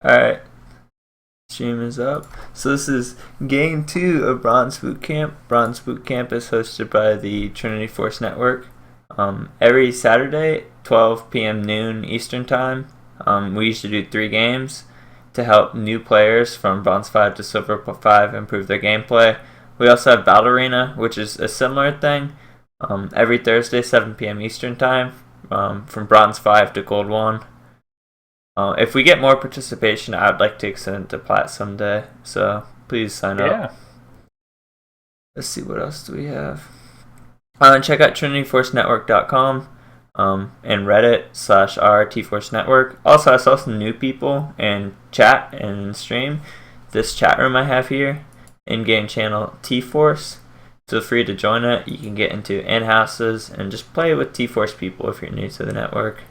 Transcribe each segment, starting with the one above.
Alright, stream is up. So this is game 2 of Bronze Bootcamp. Bronze Bootcamp is hosted by the Trinity Force Network. Every Saturday, 12 p.m. noon Eastern Time, we usually do 3 games to help new players from Bronze 5 to Silver 5 improve their gameplay. We also have Battle Arena, which is a similar thing, every Thursday, 7 p.m. Eastern Time, from Bronze 5 to Gold 1. If we get more participation, I'd like to extend it to Plat someday, so please sign up. Let's see, what else do we have? Check out trinityforcenetwork.com and Reddit/RTForceNetwork. Also, I saw some new people in chat and stream. This chat room I have here, in-game channel T-Force. Feel free to join it. You can get into in-houses and just play with T-Force people if you're new to the network.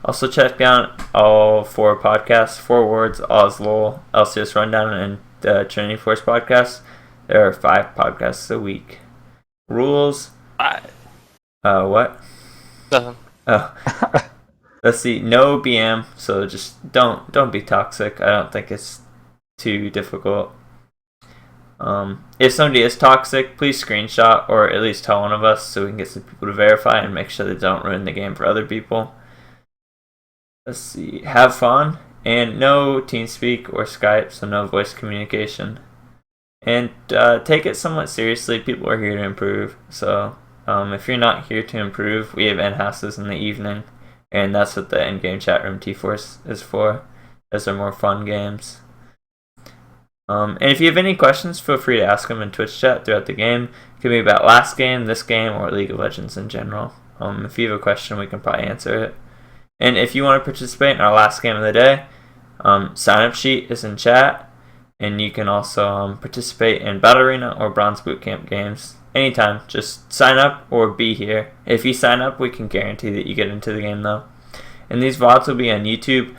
Also, check out all 4 podcasts: 4 Words, Oslol, LCS Rundown, and the Trinity Force podcast. There are 5 podcasts a week. Rules. What? Nothing. Oh. Let's see. No BM, so just don't be toxic. I don't think it's too difficult. If somebody is toxic, please screenshot or at least tell one of us so we can get some people to verify and make sure they don't ruin the game for other people. Let's see. Have fun, and no TeamSpeak or Skype, so no voice communication. And take it somewhat seriously. People are here to improve, so if you're not here to improve, we have in-houses in the evening, and that's what the in-game chat room T-Force is for. Those are more fun games. And if you have any questions, feel free to ask them in Twitch chat throughout the game. It could be about last game, this game, or League of Legends in general. If you have a question, we can probably answer it. And if you want to participate in our last game of the day, sign-up sheet is in chat, and you can also participate in Battle Arena or Bronze Bootcamp games anytime. Just sign up or be here. If you sign up, we can guarantee that you get into the game, though. And these VODs will be on YouTube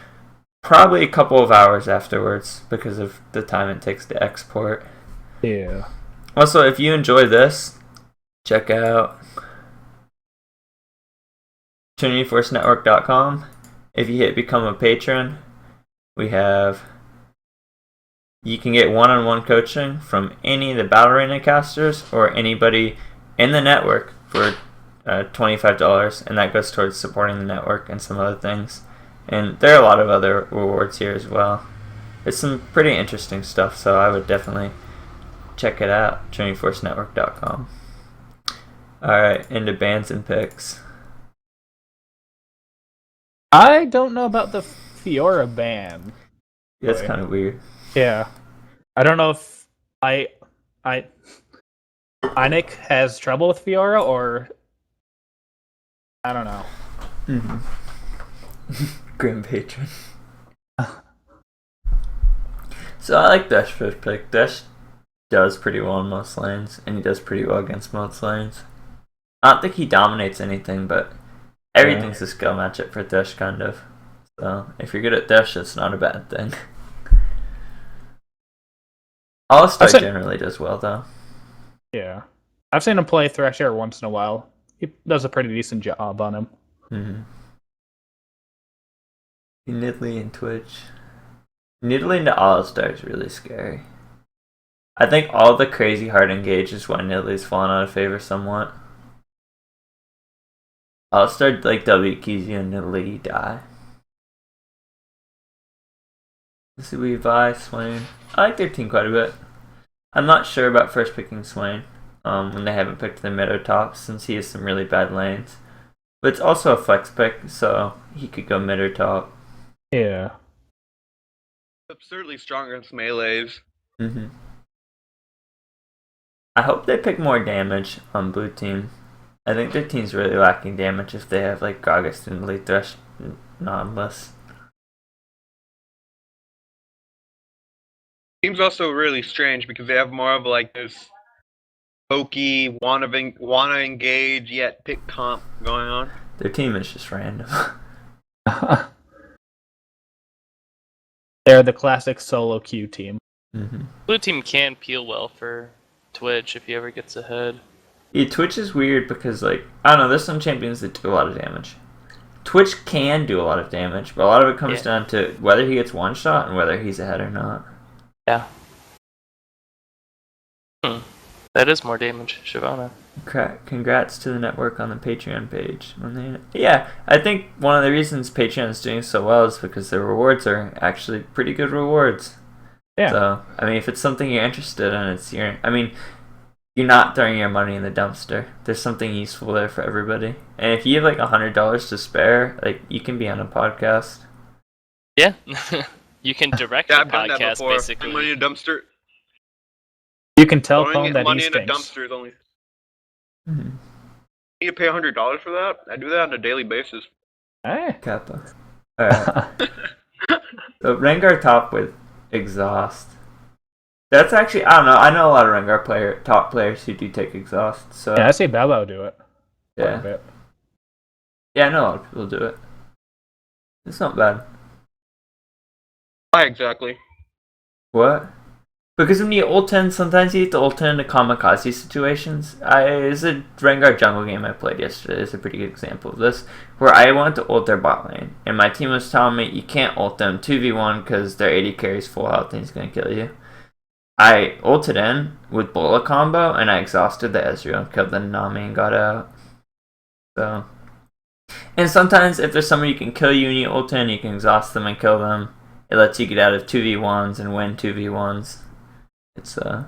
probably a couple of hours afterwards because of the time it takes to export. Yeah. Also, if you enjoy this, check out trinityforcenetwork.com. If you hit become a patron, you can get one-on-one coaching from any of the Battle Arena casters or anybody in the network for $25, and that goes towards supporting the network and some other things. And there are a lot of other rewards here as well. It's some pretty interesting stuff, so I would definitely check it out, trinityforcenetwork.com. Alright, into bans and picks. I don't know about the Fiora ban. That's kind of weird. Yeah. I don't know if Inik has trouble with Fiora, or I don't know. Grim Patron. So I like Dash first pick. Dash does pretty well in most lanes, and he does pretty well against most lanes. I don't think he dominates anything, but everything's a skill matchup for Dash, kind of. So if you're good at Dash, it's not a bad thing. All-Star generally does well, though. Yeah. I've seen him play Thrasher once in a while. He does a pretty decent job on him. Nidalee and Twitch. Nidalee into All-Star is really scary. I think all the crazy hard engage is why Nidalee's fallen out of favor somewhat. All-Star like W keys you and Nidalee, you die. Let's see, we buy Swain. I like their team quite a bit. I'm not sure about first picking Swain when they haven't picked the mid or top, since he has some really bad lanes. But it's also a flex pick, so he could go mid or top. Yeah. Absurdly strong against melees. I hope they pick more damage on blue team. I think their team's really lacking damage if they have like Gragas and Elite Thresh Nautilus. Team's also really strange because they have more of like this pokey, wanna engage yet pick comp going on. Their team is just random. They're the classic solo queue team. Blue team can peel well for Twitch if he ever gets ahead. Yeah, Twitch is weird because, like, I don't know, there's some champions that do a lot of damage. Twitch can do a lot of damage, but a lot of it comes Yeah. down to whether he gets one shot and whether he's ahead or not. Yeah. That is more damage, Shyvana. Congrats to the network on the Patreon page. Yeah, I think one of the reasons Patreon is doing so well is because the rewards are actually pretty good rewards. Yeah. So, I mean, if it's something you're interested in, you're not throwing your money in the dumpster. There's something useful there for everybody. And if you have like $100 to spare, like you can be on a podcast. Yeah. You can direct Yeah, the I've done that podcast, before. basically. Money in a dumpster. You can tell Throwing Cone that money he in a stinks. dumpster is only. Mm-hmm. You need to pay $100 for that? I do that on a daily basis. Hey. Kappa. Alright. So Rengar top with exhaust. That's actually, I don't know. I know a lot of Rengar top players who do take exhaust. So Yeah, I see Babo do it. Quite a yeah, bit. yeah, I know a lot of people do it. It's not bad. Why exactly? What? Because when you ult in, sometimes you have to ult in into kamikaze situations. It's a Rengar jungle game I played yesterday. It's a pretty good example of this, where I wanted to ult their bot lane, and my team was telling me you can't ult them 2v1 because their AD carries full health and he's gonna kill you. I ulted in with bullet combo and I exhausted the Ezreal, killed the Nami and got out. So, and sometimes if there's somebody who can kill you and you ult in, you can exhaust them and kill them. It lets you get out of 2v1s and win 2v1s. It's and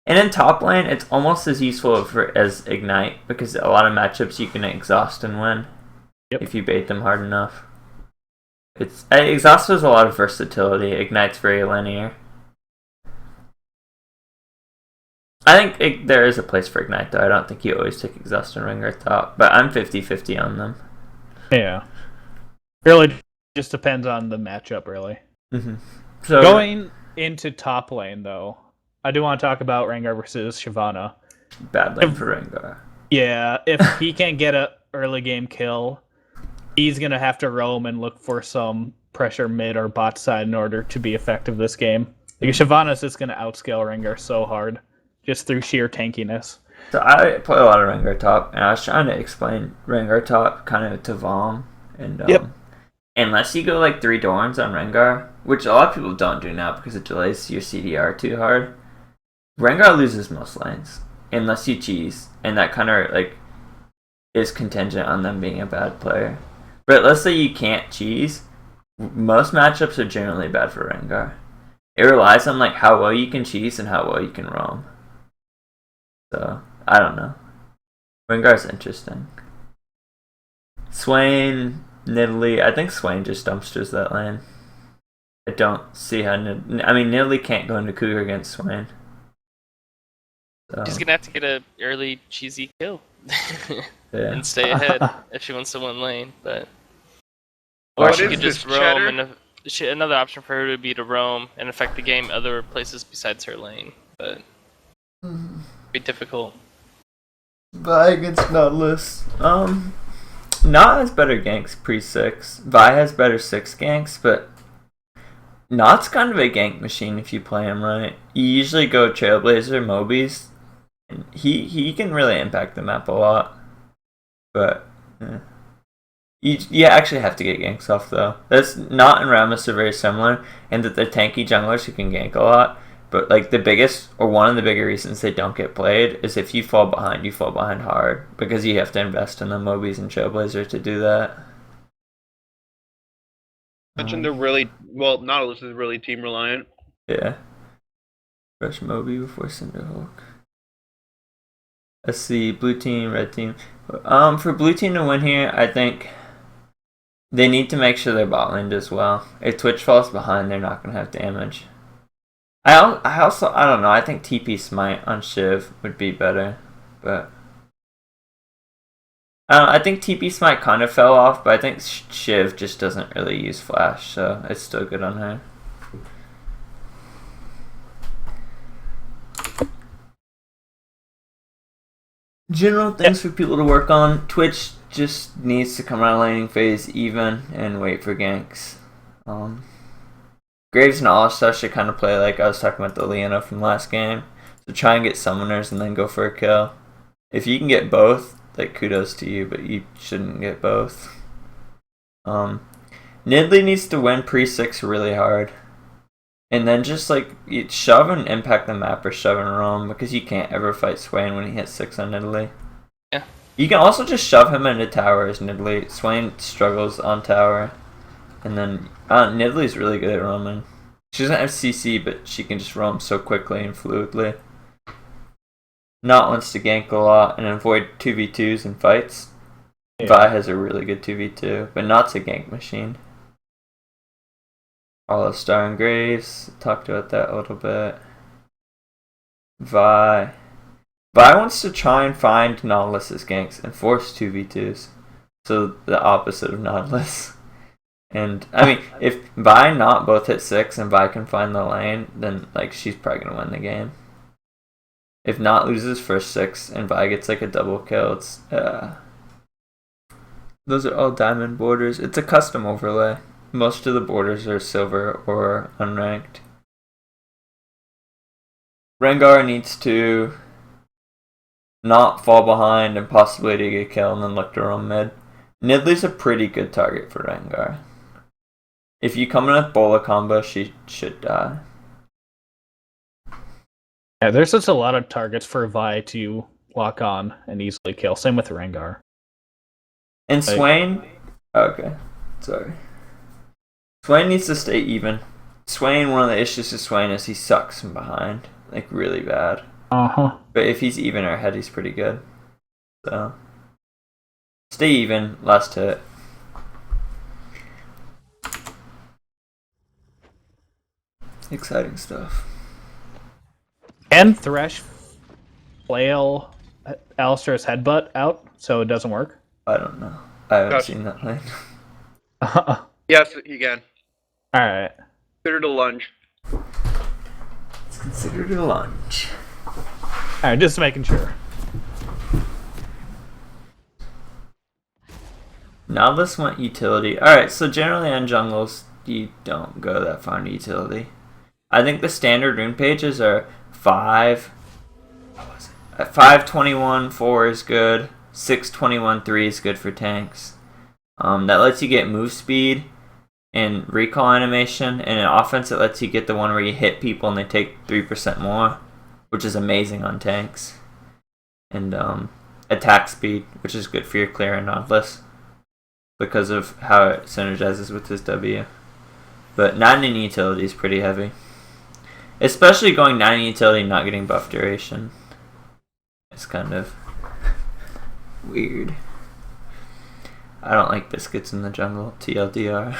in top lane, it's almost as useful as Ignite because a lot of matchups you can exhaust and win if you bait them hard enough. Exhaust has a lot of versatility. Ignite's very linear. I think there is a place for Ignite though. I don't think you always take exhaust and Rengar top, but I'm 50-50 on them. Yeah. Really just depends on the matchup, really. Mm-hmm. So Going into top lane, though, I do want to talk about Rengar versus Shyvana. bad lane for Rengar. Yeah, if he can't get a early game kill, he's going to have to roam and look for some pressure mid or bot side in order to be effective this game. Because Shyvana's just going to outscale Rengar so hard, just through sheer tankiness. So I play a lot of Rengar top, and I was trying to explain Rengar top kind of to Vom. And unless you go like 3 Dorns on Rengar, which a lot of people don't do now because it delays your CDR too hard, Rengar loses most lanes unless you cheese, and that kind of like is contingent on them being a bad player. But let's say you can't cheese, most matchups are generally bad for Rengar. It relies on like how well you can cheese and how well you can roam. So I don't know. Rengar's interesting. Swain, Nidalee. I think Swain just dumpsters that lane. I don't see how. Nidalee can't go into Cougar against Swain. So, She's gonna have to get a early cheesy kill yeah. and stay ahead if she wants to win lane. But or What she is could this, just roam, Cheddar? and another option for her would be to roam and affect the game other places besides her lane. But it'd be difficult. Vi against Nautilus. Not has better ganks pre-6. Vi has better 6 ganks, but Naught's kind of a gank machine if you play him right. You usually go Trailblazer, Mobies, and he can really impact the map a lot. But you actually have to get ganks off though. That's Naught and Rammus are very similar in that they're tanky junglers who can gank a lot. But like the biggest or one of the bigger reasons they don't get played is if you fall behind, you fall behind hard because you have to invest in the Mobies and Trailblazer to do that. Mentioned they're really Nautilus is really team reliant. Yeah. Rush Moby before Cinderhawk. Let's see, blue team, red team. For blue team to win here, I think they need to make sure their bot lane does well. If Twitch falls behind, they're not gonna have damage. I don't know. I think TP Smite on Shiv would be better, but I think TP Smite kind of fell off, but I think Shiv just doesn't really use Flash, so it's still good on her. General things for people to work on. Twitch just needs to come out of laning phase even and wait for ganks. Graves and Alistar should kind of play like I was talking about the Leona from last game. So try and get summoners and then go for a kill. If you can get both, like kudos to you, but you shouldn't get both. Nidley needs to win pre-6 really hard. And then just like shove and impact the map or shove and roam because you can't ever fight Swain when he hits 6 on Nidley. Yeah. You can also just shove him into tower as Nidley. Swain struggles on tower. And then Nidley's really good at roaming. She doesn't have CC, but she can just roam so quickly and fluidly. Not wants to gank a lot and avoid 2v2s in fights. Yeah. Vi has a really good 2v2, but Not's a gank machine. Star and Graves, talked about that a little bit. Vi wants to try and find Nautilus's ganks and force 2v2s. So the opposite of Nautilus. And I mean, if Vi not both hit 6 and Vi can find the lane, then like she's probably gonna win the game. If Not loses first 6 and Vi gets like a double kill, it's those are all diamond borders. It's a custom overlay. Most of the borders are silver or unranked. Rengar needs to not fall behind and possibly to get a kill and then look to roam mid. Nidley's a pretty good target for Rengar. If you come in with Bola combo, she should die. Yeah, there's just a lot of targets for Vi to lock on and easily kill. Same with Rengar. And Swain... Okay, sorry. Swain needs to stay even. Swain, one of the issues with Swain is he sucks from behind. Like, really bad. Uh-huh. But if he's even or ahead, he's pretty good. So... Stay even, last hit. Exciting stuff. Can Thresh flail Alistair's headbutt out so it doesn't work? I don't know. I haven't Gosh. seen that lane. Yes, you can. Alright. Consider it a lunge. It's considered a lunge. Alright, just making sure. Now this went utility. Alright, so generally on jungles, you don't go that far into utility. I think the standard rune pages are 5. What was it? 521, 4 is good. 621, 3 is good for tanks. That lets you get move speed and recall animation. And in offense, it lets you get the one where you hit people and they take 3% more, which is amazing on tanks. And attack speed, which is good for your clear and Nautilus, because of how it synergizes with his W. But 9 in utility is pretty heavy. Especially going 9 in utility and not getting buff duration. It's kind of weird. I don't like biscuits in the jungle, TLDR.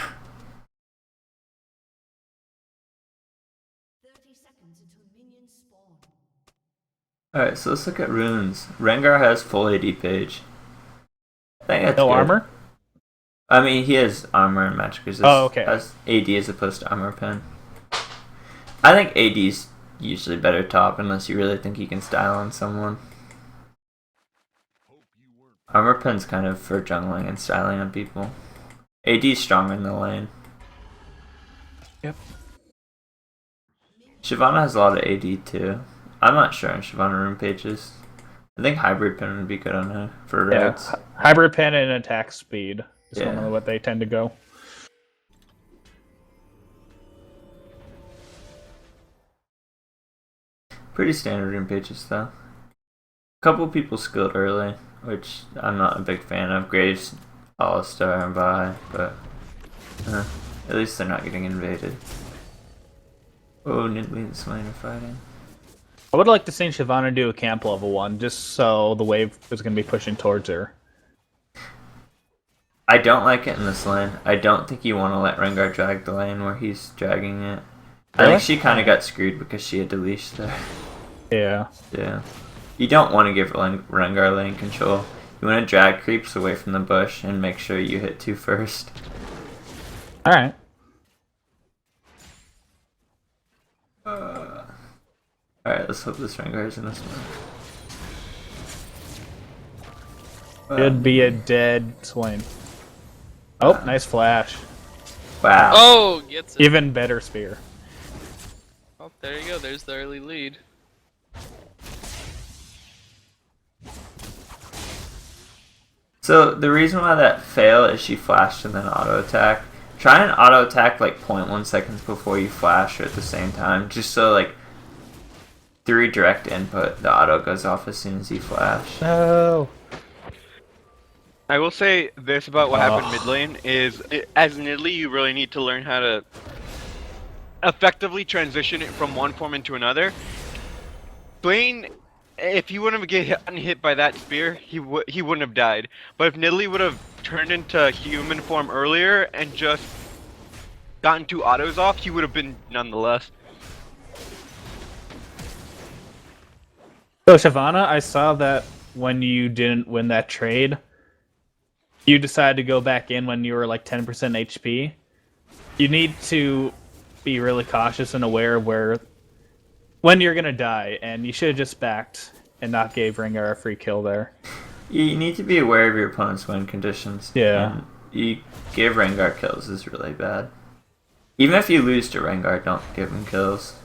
30 seconds until minions spawn. Alright, so let's look at runes. Rengar has full AD page. I think that's No good. armor? I mean, he has armor and magic resist. Oh, okay. As AD as opposed to armor pen. I think AD's usually better top unless you really think you can style on someone. Armor pen's kind of for jungling and styling on people. AD's stronger in the lane. Yep. Shyvana has a lot of AD too. I'm not sure on Shyvana rune pages. I think hybrid pen would be good on her for raids. Yeah. Hybrid pen and attack speed is Yeah. one of what they tend to go. Pretty standard rune pages though. Couple people skilled early, which I'm not a big fan of. Graves, All-Star, and Vi, but at least they're not getting invaded. Oh, Nidley and Swain are fighting. I would like to see Shyvana do a camp level 1, just so the wave is going to be pushing towards her. I don't like it in this lane. I don't think you want to let Rengar drag the lane where he's dragging it. I Really? think she kind of got screwed because she had to leash there. Yeah. Yeah. You don't want to give Rengar lane control. You want to drag creeps away from the bush and make sure you hit 2 first. Alright. Alright, let's hope this Rengar is in this one. Should be a dead Swain. Oh, nice flash. Wow. Oh, gets it. Even better spear. Oh, there you go. There's the early lead. So the reason why that failed is she flashed and then auto attack. Try and auto attack like 0.1 seconds before you flash or at the same time, just so like through direct input the auto goes off as soon as you flash. No. I will say this about what happened mid lane is, as Nidalee, you really need to learn how to effectively transition it from one form into another. Blaine, if he wouldn't have gotten hit by that spear, he wouldn't have died. But if Nidalee would have turned into human form earlier and just gotten 2 autos off, he would have been nonetheless. So Shyvana, I saw that when you didn't win that trade, you decided to go back in when you were like 10% HP. You need to be really cautious and aware of when you're gonna die, and you should have just backed and not gave Rengar a free kill there. You need to be aware of your opponent's win conditions. Yeah. And you give Rengar kills is really bad. Even if you lose to Rengar, don't give him kills.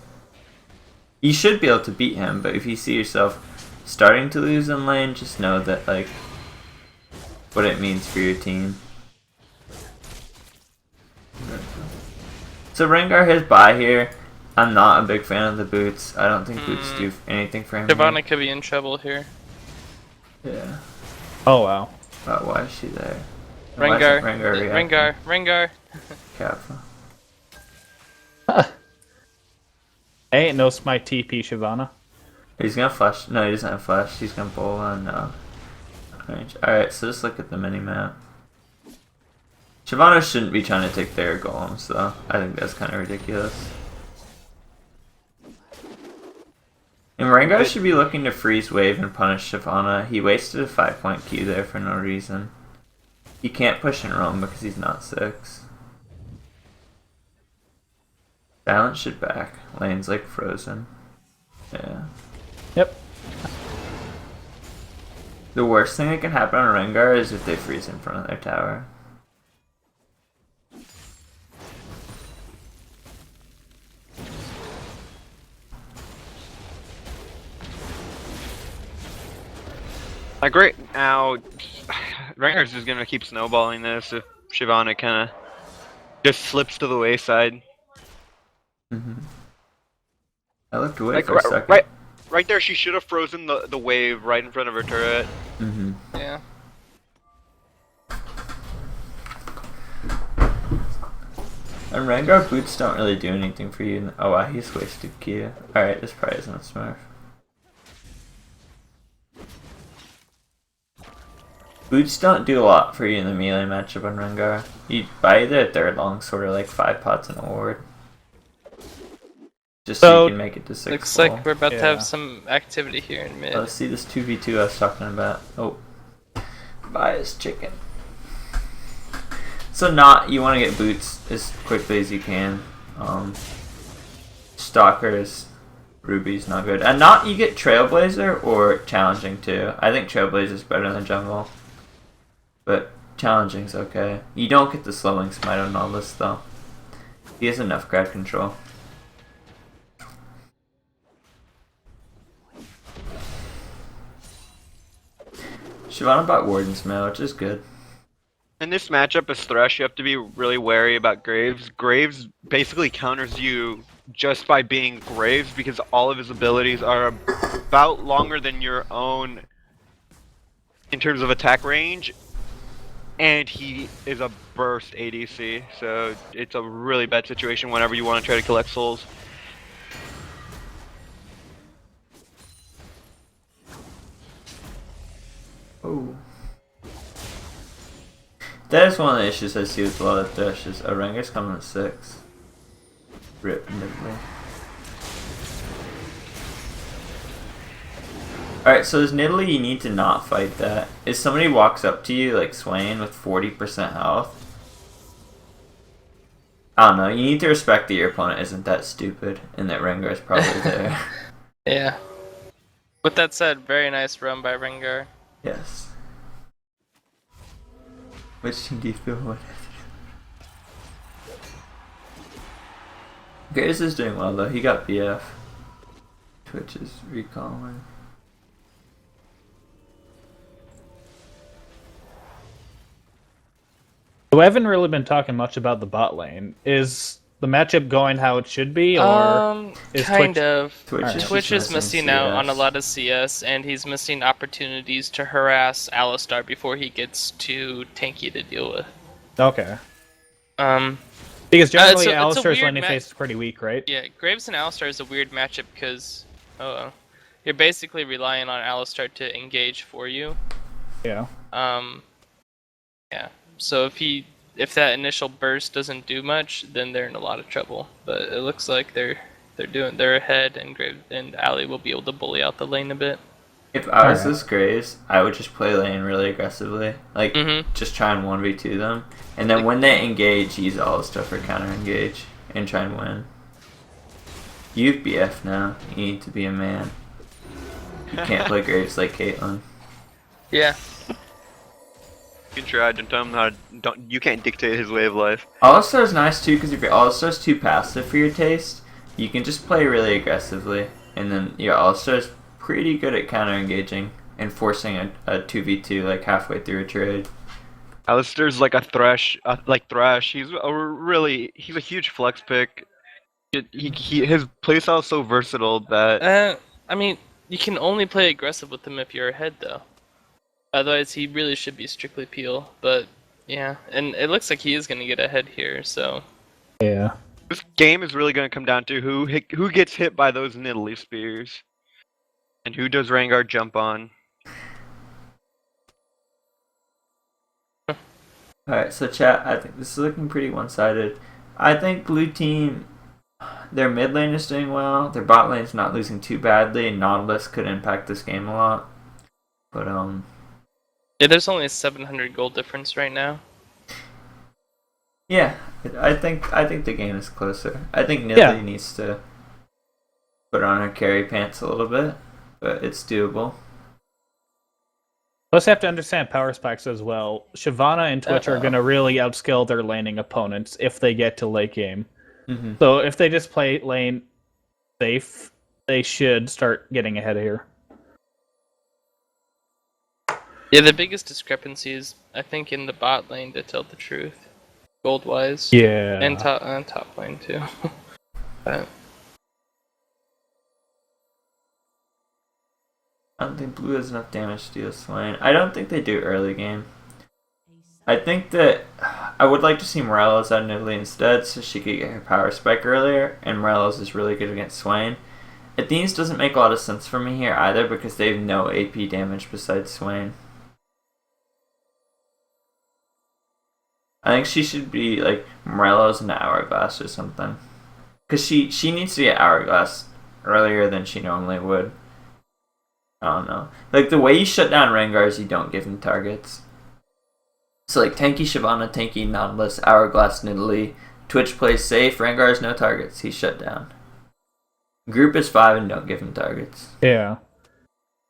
You should be able to beat him, but if you see yourself starting to lose in lane, just know that like what it means for your team. So Rengar his buy here. I'm not a big fan of the boots. I don't think boots do anything for him. Shyvana could be in trouble here. Yeah. Oh wow. But why is she there? And why isn't Rengar. Rengar reacting? Rengar. Kappa. Hey, no smite TP Shyvana. He's gonna flash. No, he doesn't have flash. He's gonna bowl on range. Alright, so just look at the mini map. Shyvana shouldn't be trying to take their golems, though. I think that's kind of ridiculous. And Rengar should be looking to freeze wave and punish Shyvana. He wasted a 5-point Q there for no reason. He can't push in roam because he's not 6. Balance should back. Lane's like frozen. Yeah. Yep. The worst thing that can happen on Rengar is if they freeze in front of their tower. Like right now, Rengar's just gonna keep snowballing this if Shyvana kinda just slips to the wayside. I looked away Like for a second. right there, she should have frozen the wave right in front of her turret. Yeah. And Rengar boots don't really do anything for you. Oh wow, he's wasted Q. Alright, this probably isn't a Smurf. Boots don't do a lot for you in the melee matchup on Rengar. You buy their third longsword or like 5 pots and a ward. Just so you can make it to 6. Looks full. like we're about to have some activity here in mid. Let's see this 2v2 I was talking about. Oh. Buy his chicken. So you want to get boots as quickly as you can. Stalkers, Ruby's not good. And you get Trailblazer or Challenging too. I think Trailblazer's better than Jungle. But Challenging's okay. You don't get the slowing smite on all this though. He has enough grab control. Shyvana bought Warden's Mail, which is good. In this matchup as Thresh, you have to be really wary about Graves. Graves basically counters you just by being Graves because all of his abilities are about longer than your own in terms of attack range. And he is a burst ADC, so it's a really bad situation whenever you want to try to collect souls. Oh. That is one of the issues I see with a lot of Thresh is Rengar's coming at 6. Rip Nidalee. Alright, so as Nidalee you need to not fight that. If somebody walks up to you like Swain with 40% health, I don't know, you need to respect that your opponent isn't that stupid and that Rengar is probably there. Yeah. With that said, very nice run by Rengar. Yes. Which team do you feel with? Graves is doing well though, he got BF. Twitch is recalling. We haven't really been talking much about the bot lane. Is the matchup going how it should be, or is Kind Twitch... of. Twitch, Twitch is missing out on a lot of CS, and he's missing opportunities to harass Alistar before he gets too tanky to deal with. Okay. Um, Because generally, it's a Alistar's weird laning phase is pretty weak, right? yeah, Graves and Alistar is a weird matchup because, you're basically relying on Alistar to engage for you. Yeah. Yeah. So if that initial burst doesn't do much, then they're in a lot of trouble. But it looks like they're ahead, and Graves and Ali will be able to bully out the lane a bit. If I was Alright. this Graves, I would just play lane really aggressively. Like, just try and 1v2 them. And then when they engage, use all the stuff for counter engage and try and win. You've BF now. You need to be a man. You can't play Graves like Caitlyn. Yeah. You can try. Don't tell him how to. You can't dictate his way of life. All-Star's nice too, because if your All-Star's too passive for your taste, you can just play really aggressively. And then your All-Star's pretty good at counter engaging and forcing a 2v2 like halfway through a trade. Alistair's like a Thresh, He's a huge flex pick. His playstyle is so versatile that I mean, you can only play aggressive with him if you're ahead, though. Otherwise, he really should be strictly peel. But yeah, and it looks like he is going to get ahead here. So Yeah. this game is really going to come down to who gets hit by those Nidalee spears, and who does Rengar jump on. Alright, so chat, I think this is looking pretty one-sided. I think blue team, their mid lane is doing well, their bot lane is not losing too badly, and Nautilus could impact this game a lot. But, yeah, there's only a 700 gold difference right now. yeah, I think the game is closer. I think Nidalee needs to put on her carry pants a little bit, but it's doable. Plus, you have to understand power spikes as well. Shyvana and Twitch are going to really outskill their laning opponents if they get to late game. Mm-hmm. So if they just play lane safe, they should start getting ahead here. Yeah, the biggest discrepancy is, I think, in the bot lane, to tell the truth, gold-wise. Yeah. And top lane, too. But I don't think blue has enough damage to deal Swain. I don't think they do early game. I think that I would like to see Morellos out of Nidalee instead so she could get her power spike earlier, and Morellos is really good against Swain. Athene's doesn't make a lot of sense for me here either because they have no AP damage besides Swain. I think she should be like Morellos into Hourglass or something. Because she needs to get Hourglass earlier than she normally would. I don't know. Like, the way you shut down Rengar is you don't give him targets. So, like, tanky Shyvana, tanky Nautilus, Hourglass, Nidalee. Twitch plays safe, Rengar has no targets. He's shut down. Group is 5 and don't give him targets. Yeah.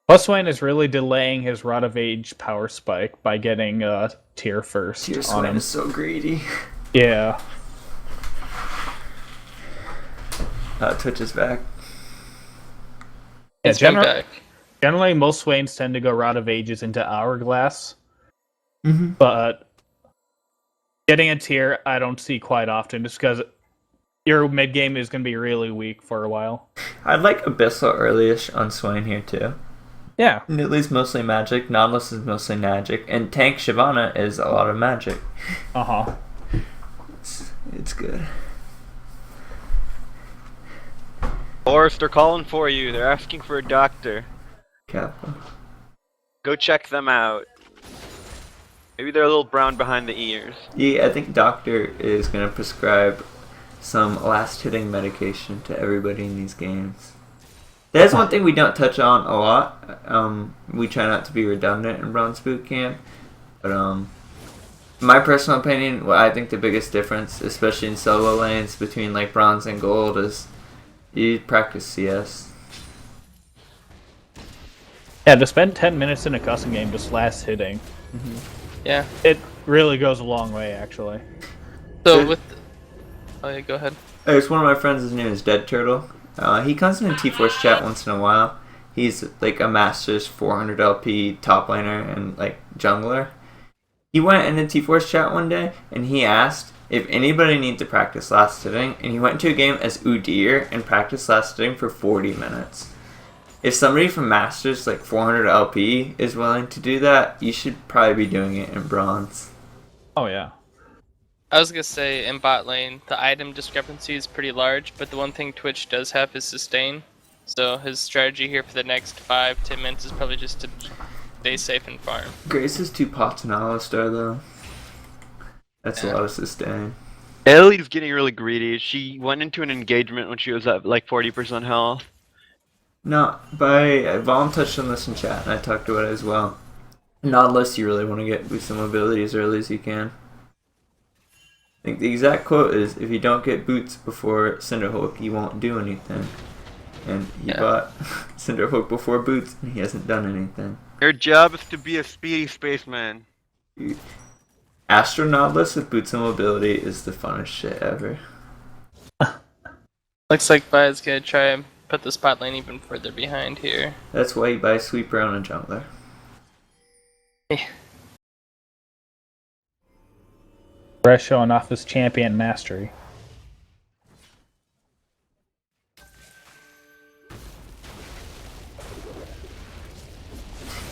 Plus, Swain is really delaying his Rod of Age power spike by getting tier first Tier on Swain him. is so greedy. Yeah. Twitch is back. Yeah, it's been back. generally, most Swains tend to go Rod of Ages into Hourglass. Mm-hmm. But getting a tier, I don't see quite often, just because your mid game is going to be really weak for a while. I'd like Abyssal early-ish on Swain here, too. Yeah. Nidalee's mostly magic, Nautilus is mostly magic, and tank Shyvana is a lot of magic. Uh-huh. It's good. Forrest, they're calling for you. They're asking for a doctor. Kappa. Go check them out. Maybe they're a little brown behind the ears. Yeah, I think doctor is going to prescribe some last-hitting medication to everybody in these games. That's one thing we don't touch on a lot. We try not to be redundant in Bronze Bootcamp. But, in my personal opinion, what I think the biggest difference, especially in solo lanes between, like, Bronze and Gold, is you practice CS. Yeah, to spend 10 minutes in a custom game just last hitting, Yeah. it really goes a long way, actually. So with... Oh, yeah, go ahead. There's one of my friends, his name is Dead Turtle. He comes in T-Force chat once in a while. He's like a Masters 400 LP top laner and like jungler. He went into T4's chat one day and he asked if anybody needs to practice last hitting, and he went to a game as Udyr and practiced last hitting for 40 minutes. If somebody from Masters like 400 LP is willing to do that, you should probably be doing it in bronze. Oh yeah. I was gonna say in bot lane, the item discrepancy is pretty large, but the one thing Twitch does have is sustain. So his strategy here for the next 5-10 minutes is probably just to stay safe and farm. Grace is 2 pots in Alistar though. That's a lot of sustain. Ellie's getting really greedy. She went into an engagement when she was at like 40% health. No, but Vom touched on this in chat and I talked about it as well. Not unless you really want to get boost some ability as early as you can. I think the exact quote is, if you don't get boots before Cinderhulk, you won't do anything. And he bought Cinderhulk before boots, and he hasn't done anything. Your job is to be a speedy spaceman. Astronautless with boots and mobility is the funnest shit ever. Looks like Vi's gonna try and put the spot lane even further behind here. That's why you buy Sweeper on a jungler. Fresh showing off his champion mastery.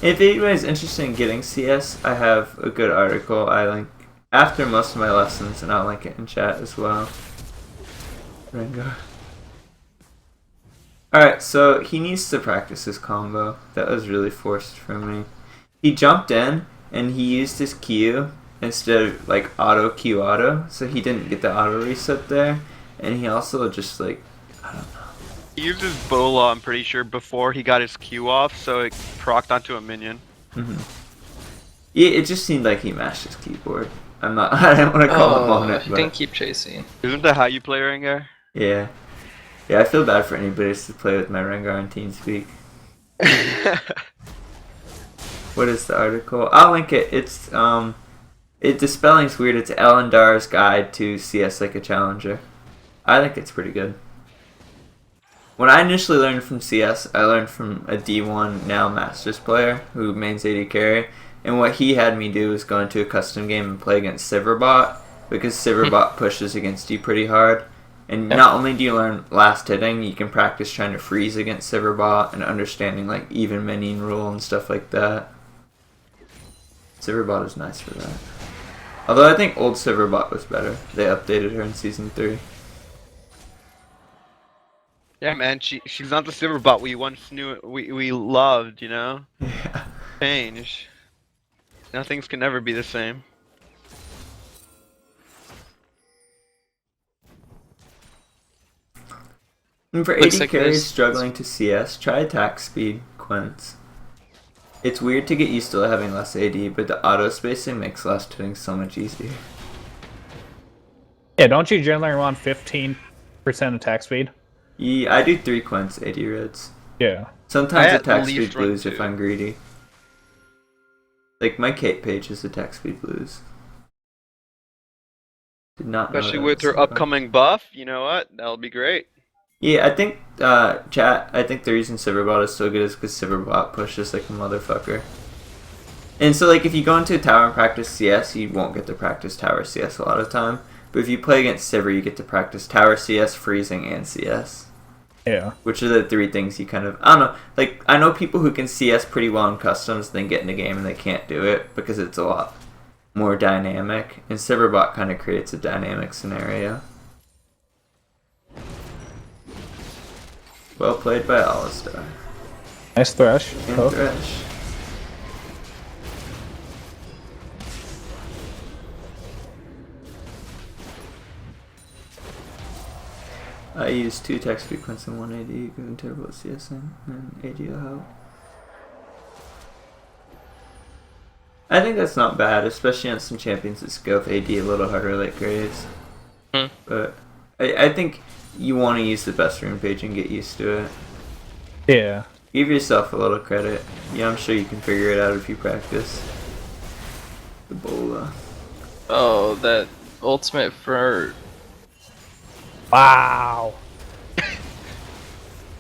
If anybody's interested in getting CS, I have a good article I link after most of my lessons, and I'll link it in chat as well. Rengar. Alright, so he needs to practice his combo. That was really forced for me. He jumped in, and he used his Q instead of like auto Q auto, so he didn't get the auto reset there, and he also just like, I don't know. He used his Bola, I'm pretty sure, before he got his Q off, so it procced onto a minion. Yeah, it just seemed like he mashed his keyboard. I don't want to call him on it, but Didn't keep chasing. Isn't that how you play Rengar? yeah. Yeah, I feel bad for anybody to play with my Rengar on TeamSpeak. What is the article? I'll link it. It's the spelling's weird. It's Elendar's Guide to CS Like a Challenger. I think it's pretty good. When I initially learned from CS, I learned from a D1 now Masters player who mains AD carry, and what he had me do is go into a custom game and play against Siverbot, because Siverbot pushes against you pretty hard. And not only do you learn last hitting, you can practice trying to freeze against Siverbot and understanding like even minion rule and stuff like that. Siverbot is nice for that. Although I think old Siverbot was better. They updated her in Season 3. Yeah, man, she's not the Silverbot we once knew, we loved, you know? Yeah. Change. Now things can never be the same. And for Looks 80 like carries this. struggling to CS, try attack speed, Quince. It's weird to get used to having less AD, but the auto spacing makes last hitting so much easier. Yeah, don't you generally want 15% attack speed? Yeah, I do 3 Quince, 80 reds. Yeah. Sometimes I at attack least speed run blues if 2. I'm greedy. Like my Kate page is attack speed blues. Did not know Especially that with was her so bad. upcoming buff, you know what? That'll be great. Yeah, I think, chat, I think the reason Silverbot is so good is because Silverbot pushes like a motherfucker. And so, like, if you go into a tower and practice CS, you won't get to practice tower CS a lot of time. But if you play against Sivir, you get to practice tower CS, freezing, and CS. Yeah. Which are the 3 things you kind of, I don't know, like, I know people who can CS pretty well in customs, then get in the game and they can't do it because it's a lot more dynamic. And Silverbot kind of creates a dynamic scenario. Well played by Alistar. Nice thresh. And Oh. Thresh. I use 2 attack speed Quince and 1 AD, giving turbo CSing, and AD will help. I think that's not bad, especially on some champions that scale with AD a little harder like Graves. But I think you want to use the best rune page and get used to it. Yeah. Give yourself a little credit. Yeah, I'm sure you can figure it out if you practice. The Bola. Oh, that ultimate for... Wow.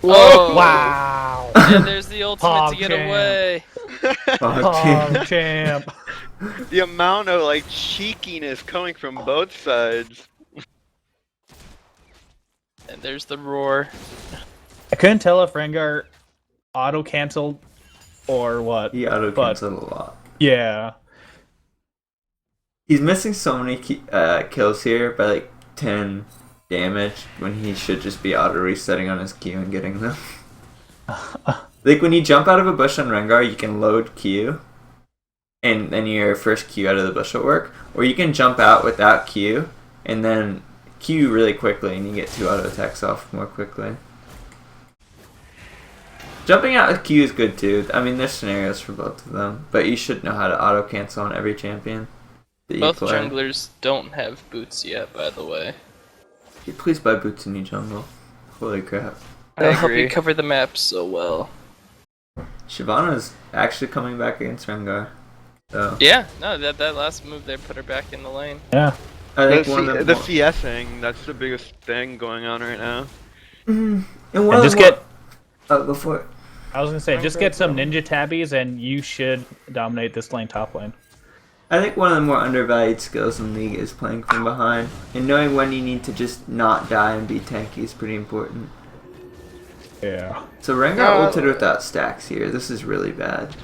Oh, Wow. And there's the ultimate to get Pog champ. away. Oh, Oh, champ. The amount of like cheekiness coming from both sides. And there's the roar. I couldn't tell if Rengar auto canceled or what. He auto canceled a lot. Yeah. He's missing so many kills here by like 10 damage when he should just be auto resetting on his Q and getting them. Like when you jump out of a bush on Rengar, you can load Q, and then your first Q out of the bush will work. Or you can jump out without Q, and then Q really quickly, and you get 2 auto attacks off more quickly. Jumping out with Q is good too. I mean, there's scenarios for both of them, but you should know how to auto cancel on every champion that you Both play. junglers don't have boots yet, by the way. Please buy boots in your jungle. Holy crap. I hope agree. you cover the map so well. Shyvana's actually coming back against Rengar. So Yeah, no, that last move there put her back in the lane. Yeah. I The, think one of the the CSing, that's the biggest thing going on right now. and And one just of the get. oh, go for it. I was gonna say, just get some ninja tabbies, and you should dominate this lane top lane. I think one of the more undervalued skills in League is playing from behind, and knowing when you need to just not die and be tanky is pretty important. Yeah. So Rengar ulted without stacks here. This is really bad.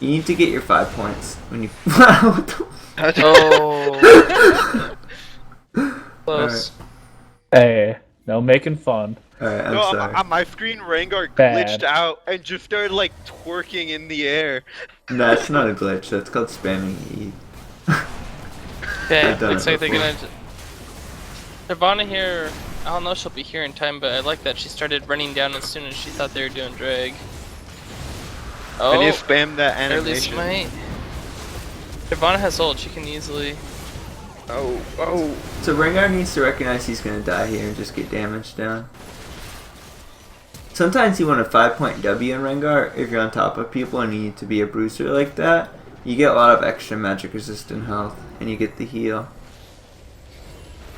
You need to get your 5 points when you. What the Oh. Close. Hey, no making fun. Alright, I'm No, sorry. on my screen, Rengar Bad. glitched out and just started like twerking in the air. No, that's not a glitch. That's called spamming E. Okay, I've done looks it like they're gonna. before. Shyvana here, I don't know if she'll be here in time, but I like that she started running down as soon as she thought they were doing drag. And he Oh, spammed that early animation. smite. Shyvana has ult, she can easily. Oh. So Rengar needs to recognize he's gonna die here and just get damage down. Sometimes you want a 5-point W in Rengar if you're on top of people and you need to be a bruiser like that. You get a lot of extra magic resistant health and you get the heal.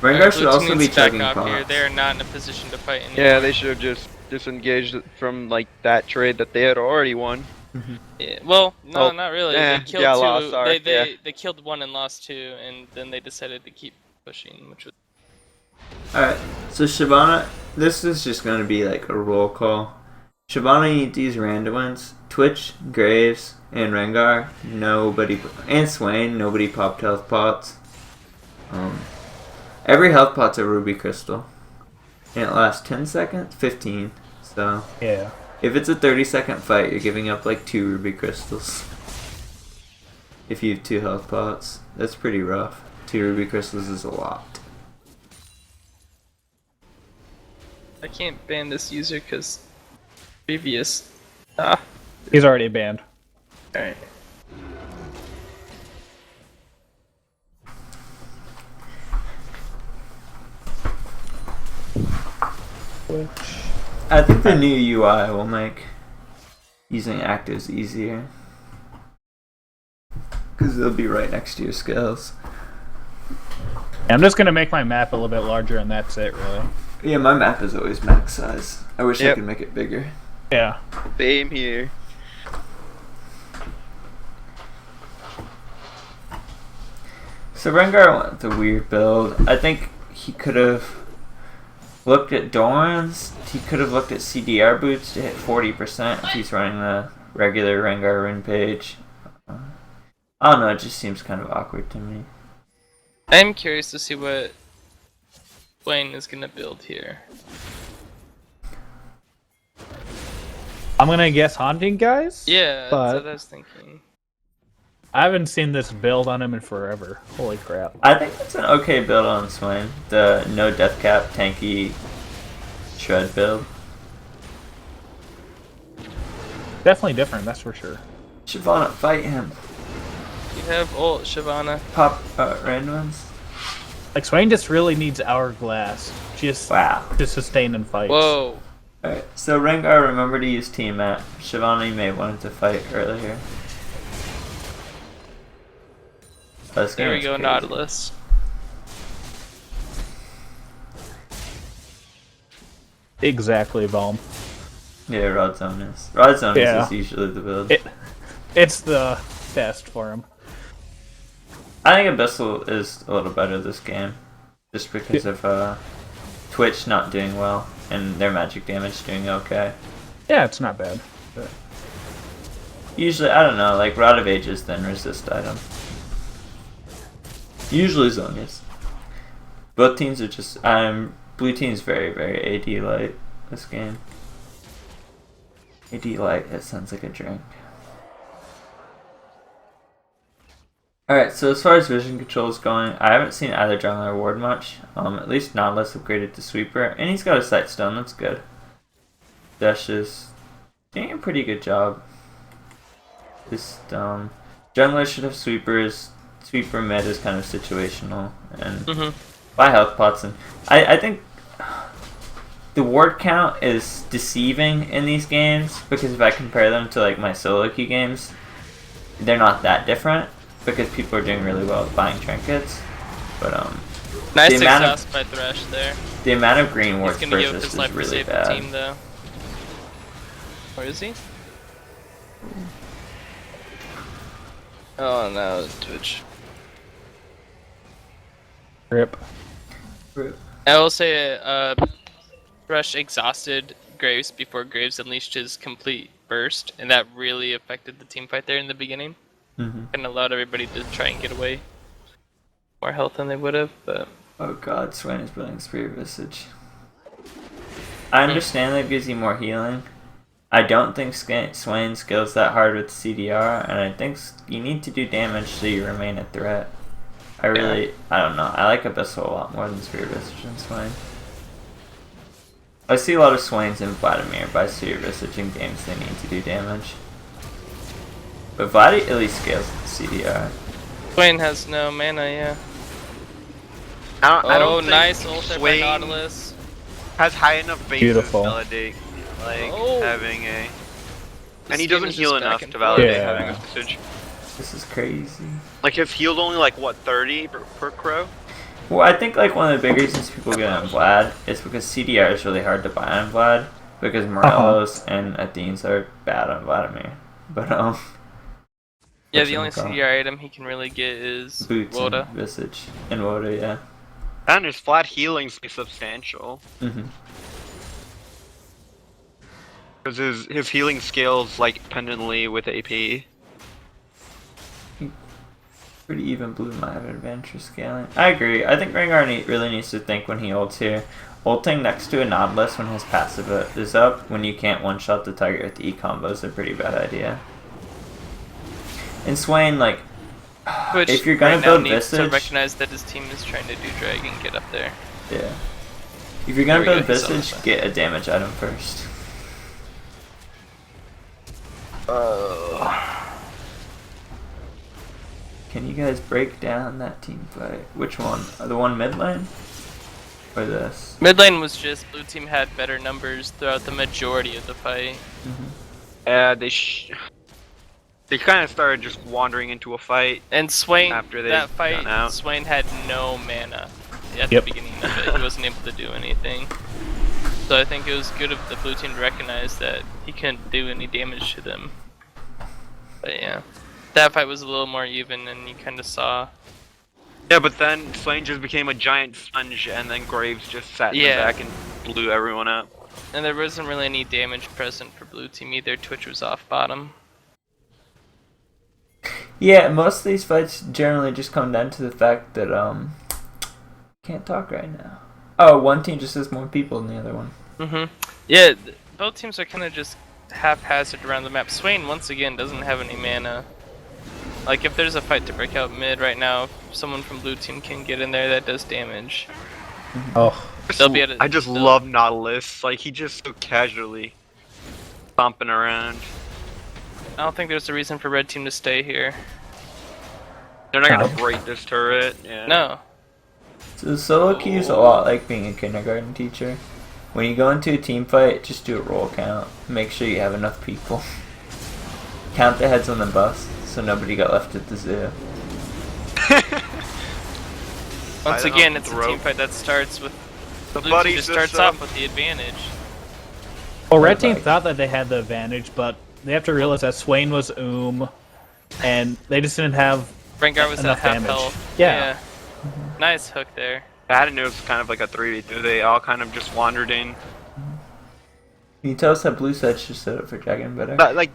Rengar Alright, should blue team also be needs to back chugging off here. pots. They are not in a position to fight anymore. Yeah, they should have just disengaged from like that trade that they had already won. Yeah, well, no, Oh, not really. eh, They killed yeah, two. lost, sorry, They killed one and lost two, and then they decided to keep pushing, which was. Alright, so Shyvana, this is just gonna be like a roll call. Shyvana, you need to use random ones. Twitch, Graves, and Rengar, nobody, and Swain, nobody popped health pots. Every health pot's a ruby crystal. And it lasts 10 seconds? 15. So, Yeah. if it's a 30-second fight, you're giving up like 2 ruby crystals. If you have 2 health pots. That's pretty rough. 2 ruby crystals is a lot. I can't ban this user because previous. Ah, He's already banned. alright. I think the new UI will make using actives easier. Because they'll be right next to your skills. I'm just gonna make my map a little bit larger, and that's it, really. Yeah, my map is always max size. I wish I Yep. could make it bigger. Yeah. Same here. So Rengar went with a weird build. I think he could have looked at Doran's. He could have looked at CDR boots to hit 40% if he's running the regular Rengar rune page. I don't know, it just seems kind of awkward to me. I'm curious to see what Wayne is gonna build here. I'm gonna guess Haunting Guys? Yeah, But- that's what I was thinking. I haven't seen this build on him in forever. Holy crap. I think it's an okay build on Swain. The no death cap, tanky shred build. Definitely different, that's for sure. Shyvana, fight him. You have ult, Shyvana. Pop randoms. Like, Swain just really needs Hourglass just Wow. to sustain in fights. Whoa. Alright, so Rengar, remember to use team map. Shyvana, you may have wanted to fight earlier. This There we game is go, crazy. Nautilus. Exactly, Valm. Yeah, Rod Zone is. Rod Zone Yeah. is usually the build. It's the fast for him. I think Abyssal is a little better this game, just because of Twitch not doing well and their magic damage doing okay. Yeah, it's not bad. But... Usually, I don't know, like Rod of Ages then resist item. Usually Zonias. Both teams are just blue team's very, very AD light this game. AD light, that sounds like a drink. Alright, so as far as vision control is going, I haven't seen either jungler award much. At least Nautilus upgraded to Sweeper, and he's got a Sight Stone, that's good. Dash is doing a pretty good job. Just, jungler should have Sweepers. Sweeper mid is kind of situational, and buy health pots. And I think the ward count is deceiving in these games, because if I compare them to like my solo queue games, they're not that different, because people are doing really well with buying trinkets. But nice exhaust by Thresh there. The amount of green wards He's gonna give versus his is life really save bad. the team though. Where is he? Oh no, it's Twitch. Rip. I will say, Thresh exhausted Graves before Graves unleashed his complete burst, and that really affected the team fight there in the beginning. And allowed everybody to try and get away more health than they would have, but... Oh god, Swain is building Spirit Visage. I understand that gives you more healing. I don't think Swain scales that hard with CDR, and I think you need to do damage so you remain a threat. I don't know. I like Abyssal a lot more than Spirit Visage and Swain. I see a lot of Swains in Vladimir by Spirit Visage in games they need to do damage. But Vladi at least scales with the CDR. Swain has no mana, yeah. I don't think nice ult there by Swain Nautilus. has high enough base Beautiful. to validate having a... And he This game doesn't is heal just enough back and to validate forth. having Yeah. a Visage. This is crazy. Like his heal's only like what, 30 per crow? Well, I think like one of the big reasons people get on Vlad is because CDR is really hard to buy on Vlad, because Morelos and Athenes are bad on Vladimir. But Yeah, the only CDR item he can really get is Boots Woda. and Visage and Woda, yeah. And his flat healing's substantial. Because his healing scales like pendantly with AP. Pretty even blue might have an advantage for scaling. I agree. I think Rengar really needs to think when he ults here. Ulting next to a Nautilus when his passive is up, when you can't one-shot the target with the E-combo, is a pretty bad idea. And Swain, like, Which if you're gonna right now build needs to Visage... recognize that his team is trying to do drag and get up there. Yeah. If you're gonna There we build go, he's on Visage, the get a damage item first. Can you guys break down that team fight? Which one? The one mid lane? Or this? Mid lane was just blue team had better numbers throughout the majority of the fight. They kind of started just wandering into a fight. And Swain, After they that got fight, out. Swain had no mana at Yep. the beginning of it. He wasn't able to do anything. So I think it was good of the blue team to recognize that he couldn't do any damage to them. But yeah, that fight was a little more even, and you kind of saw. Yeah, but then Swain just became a giant sponge, and then Graves just sat in the back and blew everyone up. And there wasn't really any damage present for blue team either. Twitch was off bottom. Yeah, most of these fights generally just come down to the fact that, can't talk right now. Oh, one team just has more people than the other one. Yeah, both teams are kind of just haphazard around the map. Swain, once again, doesn't have any mana. Like, if there's a fight to break out mid right now, if someone from blue team can get in there, that does damage. Oh. They'll be able to, I just love Nautilus. Like, he just so casually stomping around. I don't think there's a reason for red team to stay here. They're not gonna break this turret. Yeah. No. So solo queue is a lot like being a kindergarten teacher. When you go into a team fight, just do a roll count. Make sure you have enough people. Count the heads on the bus, so nobody got left at the zoo. Once again, it's a team fight that starts with The blue buddy team just starts off with the advantage. Well, red team thought that they had the advantage, but they have to realize that Swain was and they just didn't have Rengar was at enough half damage. health. Yeah. Nice hook there. I had it was kind of like a 3v2. They all kind of just wandered in. Can you tell us how blue side should set up for dragon better? But, like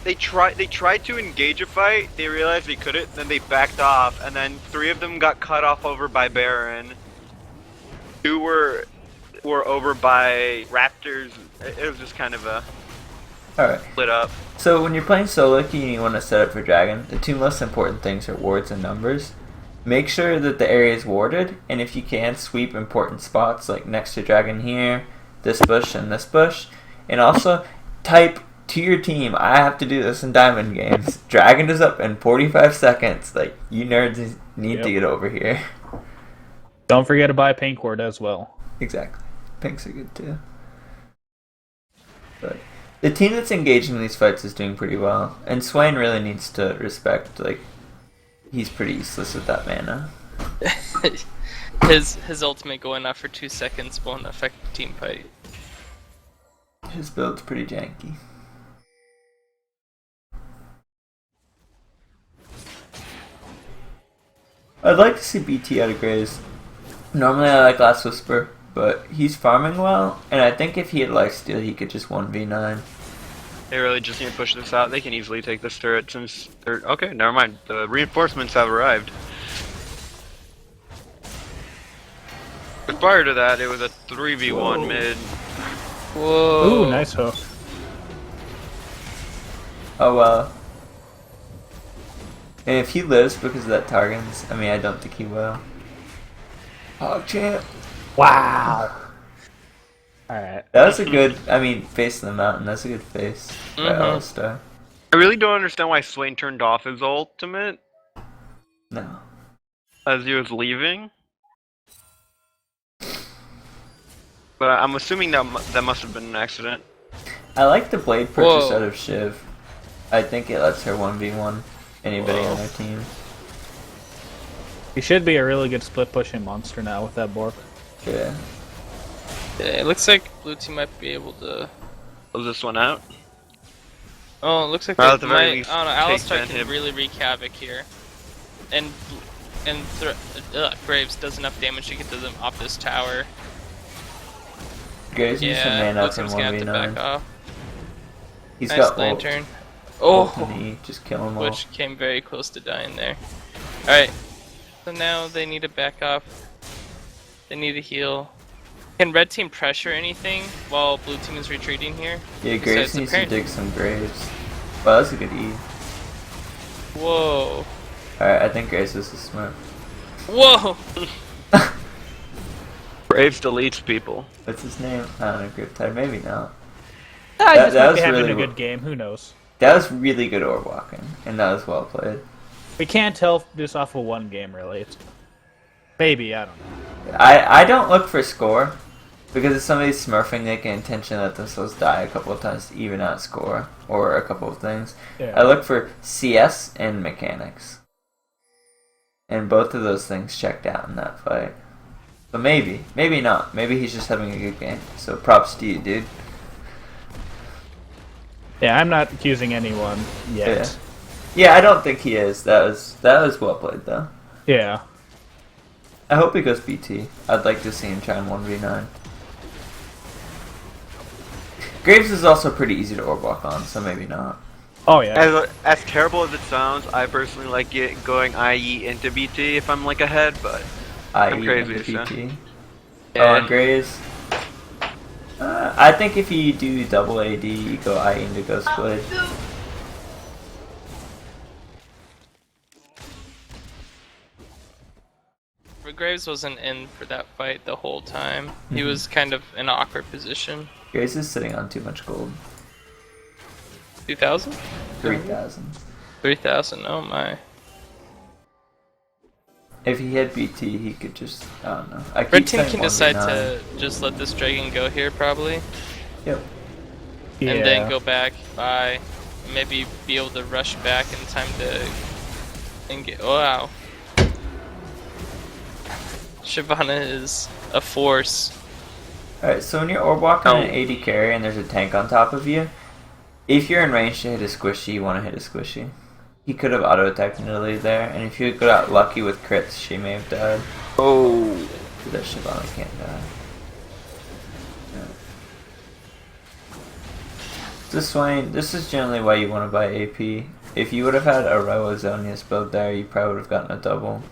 they tried to engage a fight. They realized they couldn't. Then they backed off, and then 3 of them got cut off over by Baron. 2 were over by Raptors. It was just kind of a Alright. split up. So when you're playing solo queue and you want to set up for dragon, the 2 most important things are wards and numbers. Make sure that the area is warded, and if you can, sweep important spots like next to dragon here, this bush and this bush. And also, type to your team, I have to do this in diamond games. Dragon is up in 45 seconds. Like, you nerds need to get over here. Don't forget to buy pink ward as well. Exactly. Pinks are good too. But the team that's engaging in these fights is doing pretty well. And Swain really needs to respect, like, he's pretty useless with that mana. His ultimate going off for 2 seconds won't affect the team fight. His build's pretty janky. I'd like to see BT out of Graze. Normally I like Last Whisper, but he's farming well, and I think if he had lifesteal he could just 1v9. They really just need to push this out. They can easily take this turret since they're... Okay, never mind. The reinforcements have arrived. But prior to that, it was a 3v1 mid. Whoa. Ooh, nice hook. Oh well. And if he lives because of that Targans, I mean I don't think he will. Oh champ! Wow. Alright. That was a good, I mean, face of the mountain, that's a good face by Alistar. I really don't understand why Swain turned off his ultimate No. as he was leaving. But I'm assuming that must have been an accident. I like the blade purchase Whoa. out of Shiv. I think it lets her 1v1 anybody Whoa. on their team. He should be a really good split pushing monster now with that Bork. Yeah. Yeah, it looks like blue team might be able to. Was this one out? Oh, it looks like Well, they at the very might. least, I don't know. take Alistar Ben can him. really wreak havoc here, and Graves does enough damage to get to them off this tower. Graves needs some Yeah, mana looks from like he's gonna have to back 1v9. off. He's Nice got lantern. ult Oh, and he just kill them all. which came very close to dying there. All right, so now they need to back off. They need to heal. Can red team pressure anything while blue team is retreating here? Yeah, Besides Graves the needs to parent- dig some graves. Well, that's a good E. Whoa. Alright, I think Graves is a smurf. Whoa. Braves deletes people. What's his name? I don't know, Griptide, maybe not. I That- just that might was be having really a wo- good game. Who knows? That was really good orb walking, and that was well played. We can't tell this off of one game, really. It's... Maybe, I don't know. I don't look for score, because if somebody's smurfing, they can intentionally let themselves die a couple of times to even out score, or a couple of things. Yeah. I look for CS and mechanics. And both of those things checked out in that fight. So maybe not. Maybe he's just having a good game. So props to you, dude. Yeah, I'm not accusing anyone yet. Yeah, I don't think he is. That was well played though. Yeah. I hope he goes BT. I'd like to see him try and 1v9. Graves is also pretty easy to orb walk on, so maybe not. Oh, yeah. As terrible as it sounds, I personally like it going IE into BT if I'm like ahead, but I'm IE crazy, into so. BT. Yeah. Oh, and Graves. I think if you do double AD, you go IE into Ghostblade. But Graves wasn't in for that fight the whole time. He was kind of in an awkward position. Graves is sitting on too much gold. 2,000? 3,000. 3,000, oh my. If he had BT, he could just, I don't know. I keep Red team saying can decide 1v9. to just let this dragon go here probably. Yep. Yeah. And then go back by maybe be able to rush back in time to and get wow. Shyvana is a force. Alright, so when you're orb walking Oh. an AD carry and there's a tank on top of you, if you're in range to hit a squishy, you want to hit a squishy. He could have auto-attacked Nidalee there, and if he got lucky with crits, she may have died. Oh. That Shyvana can't die. This Swain, this is generally why you want to buy AP. If you would have had a Roa Zonius build there, you probably would have gotten a double.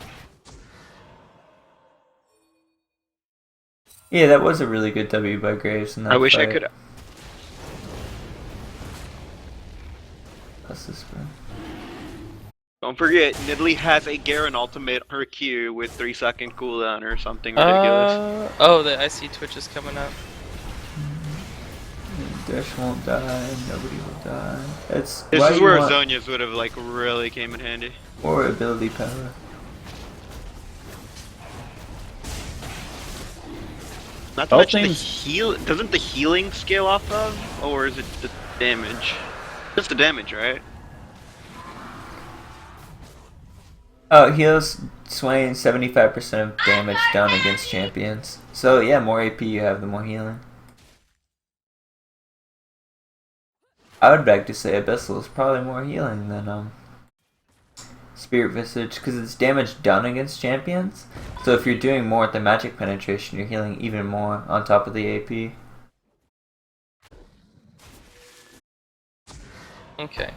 Yeah, that was a really good W by Graves in that I wish I fight. could. That's this one. Don't forget, Nidalee has a Garen ultimate her Q with 3-second cooldown or something ridiculous. I see Twitch is coming up. Dash won't die, nobody will die. It's This why is you where want- Zonia's would have like really came in handy. or ability power. Not to Both mention the things- heal. Doesn't the healing scale off of, or is it the damage? Just the damage, right? Oh, heals Swain 75% of damage done against champions. So yeah, more AP you have, the more healing. I would beg to say Abyssal is probably more healing than Spirit Visage, because it's damage done against champions. So if you're doing more with the magic penetration, you're healing even more on top of the AP. Okay.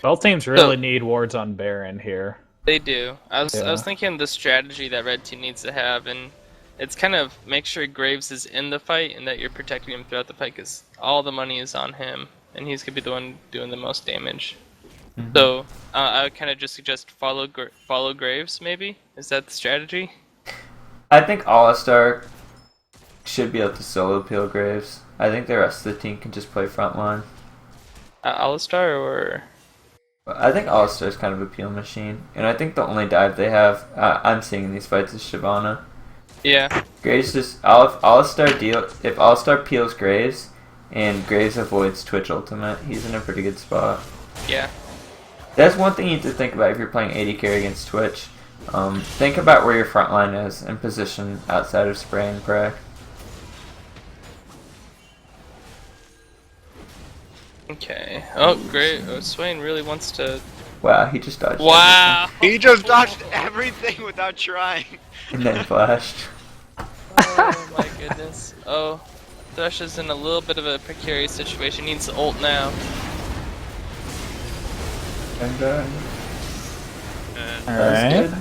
Both teams really need wards on Baron here. They do. I was Yeah. thinking the strategy that red team needs to have, and it's kind of make sure Graves is in the fight and that you're protecting him throughout the fight, because all the money is on him, and he's gonna be the one doing the most damage. Mhm. So I would kind of just suggest follow Graves. Maybe is that the strategy? I think All-Star should be able to solo peel Graves. I think the rest of the team can just play frontline. Alistar or I think All-Star is kind of a peel machine, and I think the only dive they have I'm seeing in these fights is Shyvana. yeah. Graves just if All-Star peels Graves and Graves avoids Twitch ultimate, he's in a pretty good spot. Yeah. That's one thing you need to think about if you're playing AD carry against Twitch. Think about where your front line is and position outside of spray and pray. Okay. Oh, great. Oh, Swain really wants to. Wow, he just dodged Wow. He just dodged everything without trying. everything. And then flashed. Oh my goodness. Oh, Thresh is in a little bit of a precarious situation. Needs the ult now. And And that's Alright. good.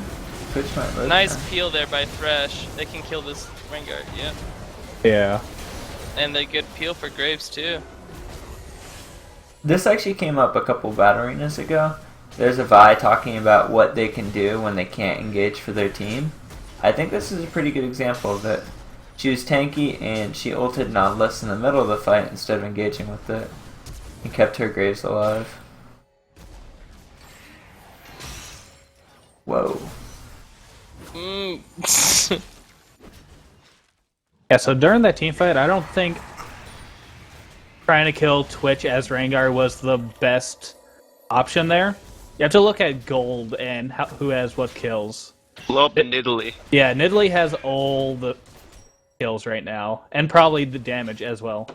Twitch might live Nice now. peel there by Thresh. They can kill this Rengar. Yep. Yeah. And a good peel for Graves too. This actually came up a couple battle arenas ago. There's a Vi talking about what they can do when they can't engage for their team. I think this is a pretty good example of it. She was tanky and she ulted Nautilus in the middle of the fight instead of engaging with it. And kept her Graves alive. Whoa. Yeah, so during that team fight, I don't think trying to kill Twitch as Rengar was the best option there. You have to look at gold and who has what kills. blow up Nidalee. Yeah, Nidalee has all the kills right now, and probably the damage as well.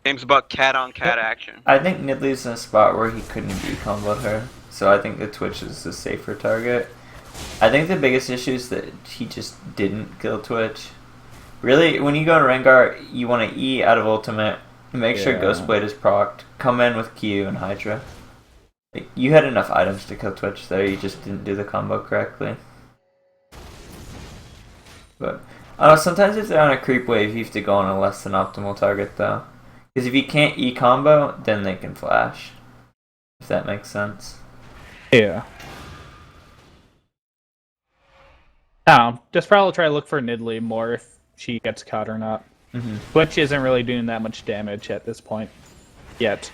Game's about cat-on-cat action. I think Nidlee's in a spot where he couldn't comboed her. So I think the Twitch is a safer target. I think the biggest issue is that he just didn't kill Twitch. Really, when you go to Rengar, you want to E out of ultimate, make sure Yeah. Ghostblade is procced, come in with Q and Hydra. Like, you had enough items to kill Twitch there, you just didn't do the combo correctly. But, I don't know, sometimes if they're on a creep wave, you have to go on a less than optimal target though. Because if you can't E combo, then they can flash. If that makes sense. Yeah. Just probably try to look for Nidalee more if she gets caught or not. Mm-hmm. Twitch isn't really doing that much damage at this point. Yet.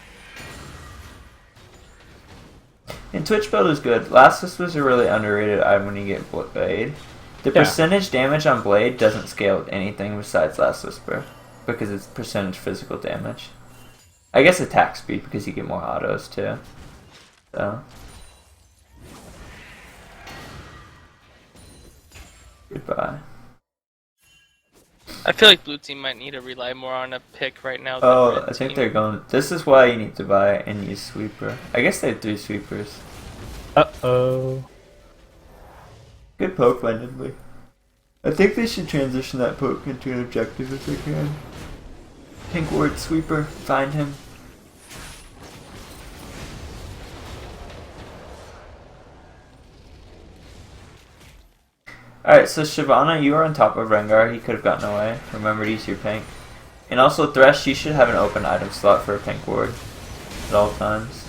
And Twitch build is good. Lastus was a really underrated item when you get Blade. The Yeah. percentage damage on Blade doesn't scale with anything besides Last Whisper. Because it's percentage physical damage. I guess attack speed because you get more autos too. So. Goodbye. I feel like blue team might need to rely more on a pick right now. Than Oh, red I think team. they're going. This is why you need to buy and use Sweeper. I guess they have 3 Sweepers. Uh-oh. Good poke by Nimbly. I think they should transition that poke into an objective if they can. Pink ward sweeper, find him. Alright, so Shyvana, you are on top of Rengar. He could have gotten away. Remember to use your pink. And also Thresh, you should have an open item slot for a pink ward at all times.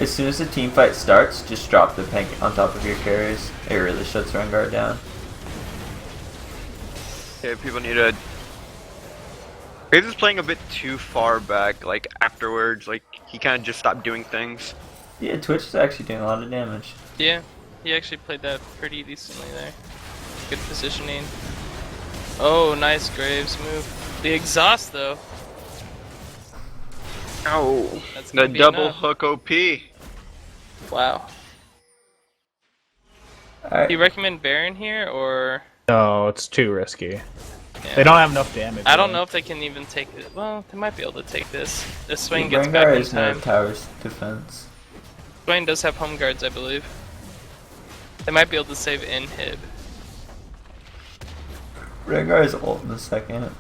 As soon as the team fight starts, just drop the pink on top of your carries. It really shuts Rengar down. Yeah, people need to. Graves is playing a bit too far back. Like afterwards, like he kind of just stopped doing things. Yeah, Twitch is actually doing a lot of damage. Yeah, he actually played that pretty decently there. Good positioning. Oh, nice Graves move. The exhaust though. Oh, That's the gonna be double enough. hook OP. Wow. Alright. Do you recommend Baron here or? No, it's too risky. Yeah. They don't have enough damage. I don't really. know if they can even take it. Well, they might be able to take this. This Swain Yeah, gets back Rengar in is no time. tower's defense. Swain does have home guards, I believe. They might be able to save inhib. Rengar is ult in a second.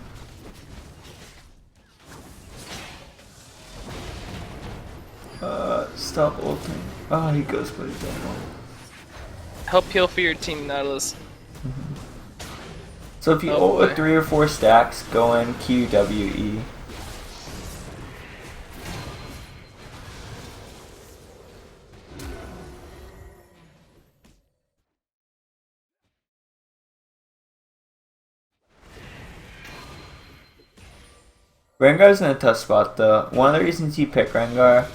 Stop ulting. Oh, he goes for his own ult. Help heal for your team, Nautilus. So if you Oh, ult with boy. 3 or 4 stacks, go in QWE. Rengar's in a tough spot though. One of the reasons you pick Rengar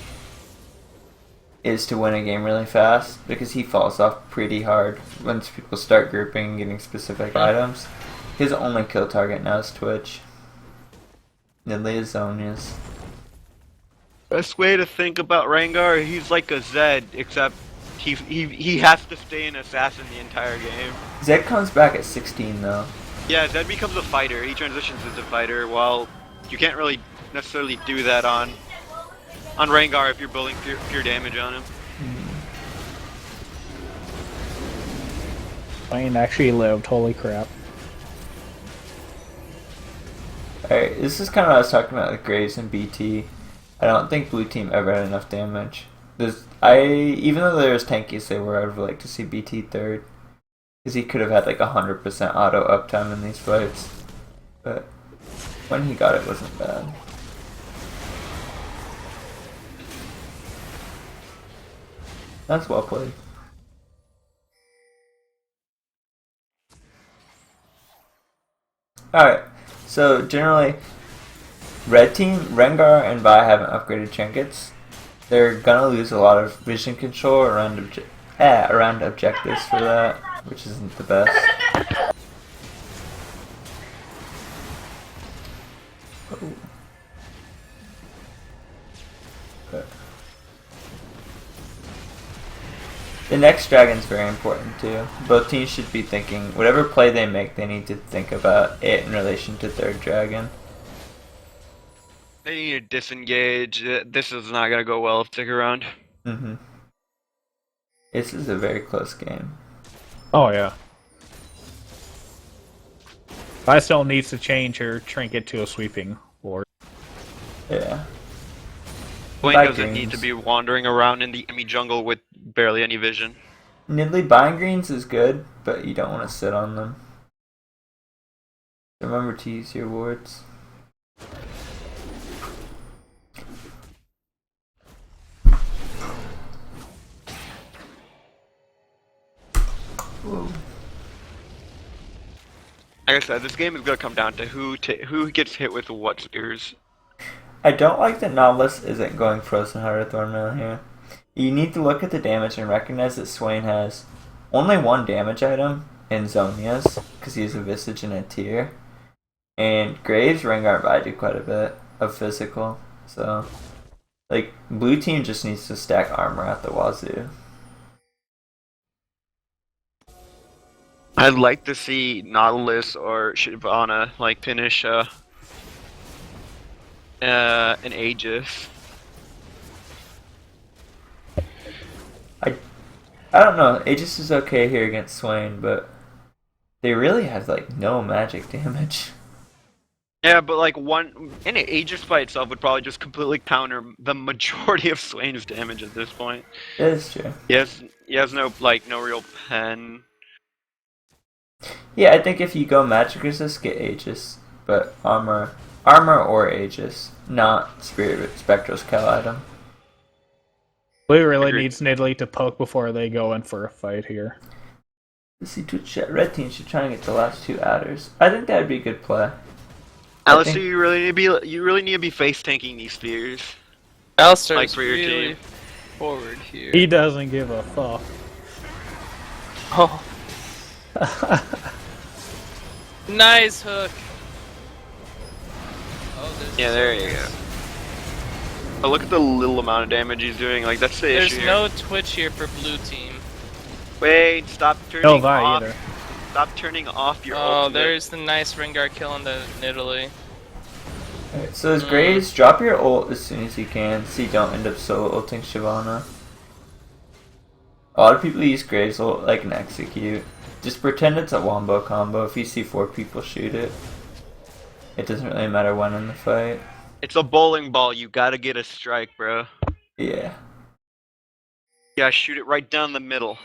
is to win a game really fast because he falls off pretty hard once people start grouping and getting specific items. His only kill target now is Twitch. Nidley is Zonia's. Best way to think about Rengar, he's like a Zed, except he has to stay an assassin the entire game. Zed comes back at 16 though. Yeah, Zed becomes a fighter. He transitions into fighter, while you can't really necessarily do that on Rengar if you're building pure damage on him. Swain actually lived. Holy crap. Alright, this is kind of what I was talking about with Graves and BT. I don't think blue team ever had enough damage. Even though they were as tanky as they were, I would like to see BT third. Because he could have had like 100% auto uptime in these fights. But when he got it, wasn't bad. That's well played. Alright, so generally, red team, Rengar and Vi haven't upgraded trinkets. They're gonna lose a lot of vision control around objectives for that, which isn't the best. Oh. Okay. The next dragon's very important too. Both teams should be thinking, whatever play they make, they need to think about it in relation to third dragon. They need to disengage. This is not gonna go well if stick around. This is a very close game. Oh yeah. I still needs to change her trinket to a sweeping ward. Yeah. Blaine Buy doesn't need to greens. be wandering around in the enemy jungle with barely any vision. Nidley buying greens is good, but you don't want to sit on them. Remember to use your wards. Whoa. Like I said, this game is gonna come down to who gets hit with what spears. I don't like that Nautilus isn't going Frozen Heart or Thornmail here. You need to look at the damage and recognize that Swain has only one damage item in Zonia's, because he has a Visage and a Tear. And Graves, Rengar, and Vi do quite a bit of physical. So, like, blue team just needs to stack armor at the wazoo. I'd like to see Nautilus or Shyvana like finish an Aegis. I don't know. Aegis is okay here against Swain, but they really have like no magic damage. Yeah, but like one an Aegis by itself would probably just completely counter the majority of Swain's damage at this point. That is true. He has no real pen. Yeah, I think if you go magic resist, get Aegis, but armor or Aegis, not Spirit Spectral's Cal item. Blue really Agreed. needs Nidalee to poke before they go in for a fight here. Let's see, Twitch chat. Red team should try and get the last 2 adders. I think that would be a good play. Alistair, you really need to be face tanking these spears. Alistair's Like for your really team. forward here. He doesn't give a fuck. Oh, nice hook. Oh, there's Yeah, there you go. But look at the little amount of damage he's doing. Like that's the There's issue. Here. no Twitch here for blue team. Wait, stop turning No Vi off. either. Stop turning off your Oh, ultimate. there's the nice Rengar kill on the Nidalee. Alright, so as Graves, drop your ult as soon as you can, so you don't end up solo ulting Shyvana. A lot of people use Graves ult like an execute. Just pretend it's a wombo combo. If you see 4 people shoot it, it doesn't really matter when in the fight. It's a bowling ball. You gotta get a strike, bro. Yeah. Yeah, shoot it right down the middle.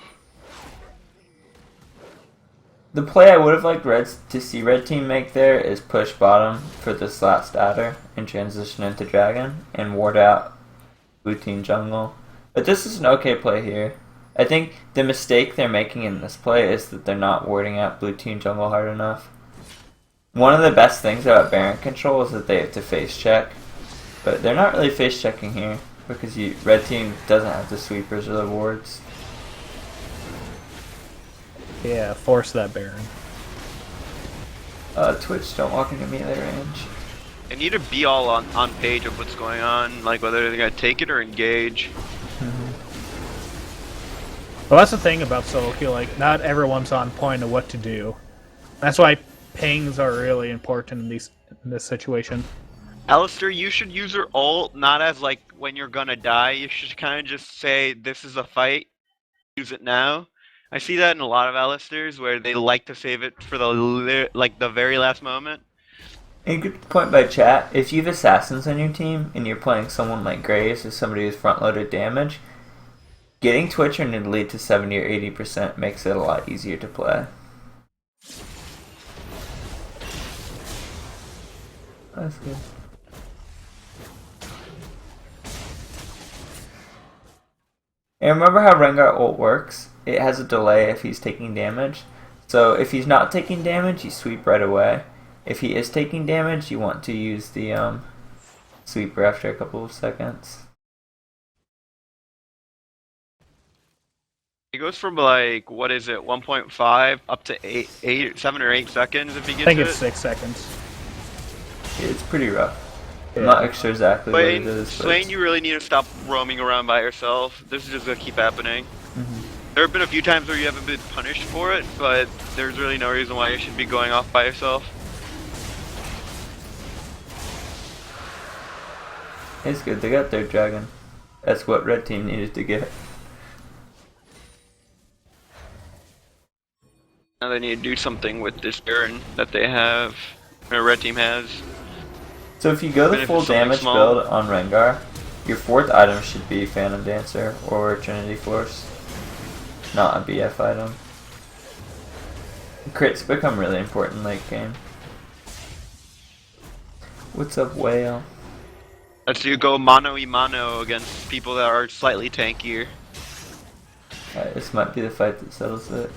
The play I would have liked to see Red Team make there is push bottom for this last adder and transition into Dragon and ward out Blue Team jungle. But this is an okay play here. I think the mistake they're making in this play is that they're not warding out Blue Team jungle hard enough. One of the best things about Baron control is that they have to face check, but they're not really face checking here because Red Team doesn't have the sweepers or the wards. Yeah, force that Baron. Twitch, don't walk into melee range. They need to be all on page of what's going on, like whether they're gonna take it or engage. Well, that's the thing about solo queue, like, not everyone's on point of what to do. That's why pings are really important in this situation. Alistair, you should use your ult not as like when you're gonna die. You should kind of just say, "This is a fight. Use it now." I see that in a lot of Alistairs where they like to save it for the very last moment. A good point by chat, if you have assassins on your team and you're playing someone like Graves or somebody who's front-loaded damage, getting Twitch or Nidalee to 70 or 80% makes it a lot easier to play. That's good. And remember how Rengar ult works? It has a delay if he's taking damage. So if he's not taking damage, you sweep right away. If he is taking damage, you want to use the sweeper after a couple of seconds. It goes from like, what is it, 1.5 up to 7 or 8 seconds if he I gets think it. it's 6 seconds. It's pretty rough. I'm Yeah. not sure exactly what it Swain, is. But Swain, you really need to stop roaming around by yourself. This is just gonna keep happening. Mhm. There have been a few times where you haven't been punished for it, but there's really no reason why you should be going off by yourself. It's good. They got their dragon. That's what Red Team needed to get. Now they need to do something with this Baron that they have, or Red Team has. So if you go Even the if full it's something damage small. build on Rengar, your 4th item should be Phantom Dancer or Trinity Force, not a BF item. Crits become really important late game. What's up, Whale? Let's you go mano-y-mano against people that are slightly tankier. This might be the fight that settles it.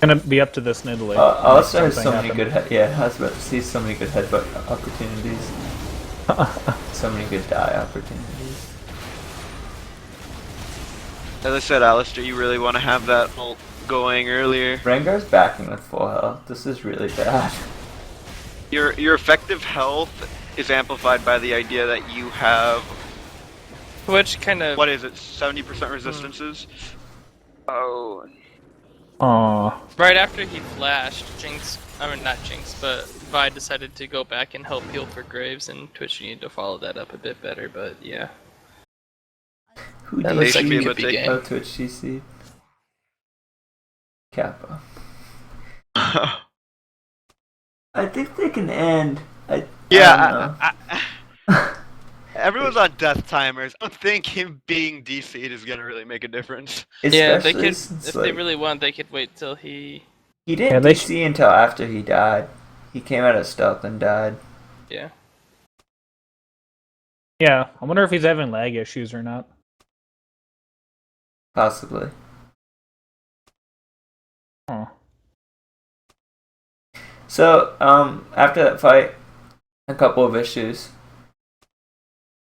Gonna be up to this Nidalee. Alistair has Something so many happen. good I was about to see so many good headbutt opportunities. So many good die opportunities. As I said, Alistair, you really want to have that ult going earlier. Rengar's backing with full health. This is really bad. Your effective health is amplified by the idea that you have, Twitch kind of. what is it, 70% resistances? Oh, Aw. Right after he flashed, not Jinx, but Vi decided to go back and help heal for Graves, and Twitch needed to follow that up a bit better, but yeah. Who That do looks like you a see? good game. Oh, Twitch GC. Kappa. I think they can end. I Yeah, don't know. everyone's on death timers. I don't think him being DC'd is gonna really make a difference. Yeah, they Especially could. since If they really want, they could wait till he. he didn't they DC until after he died. He came out of stealth and died. Yeah. Yeah, I wonder if he's having lag issues or not. Possibly. Huh. So, after that fight, a couple of issues.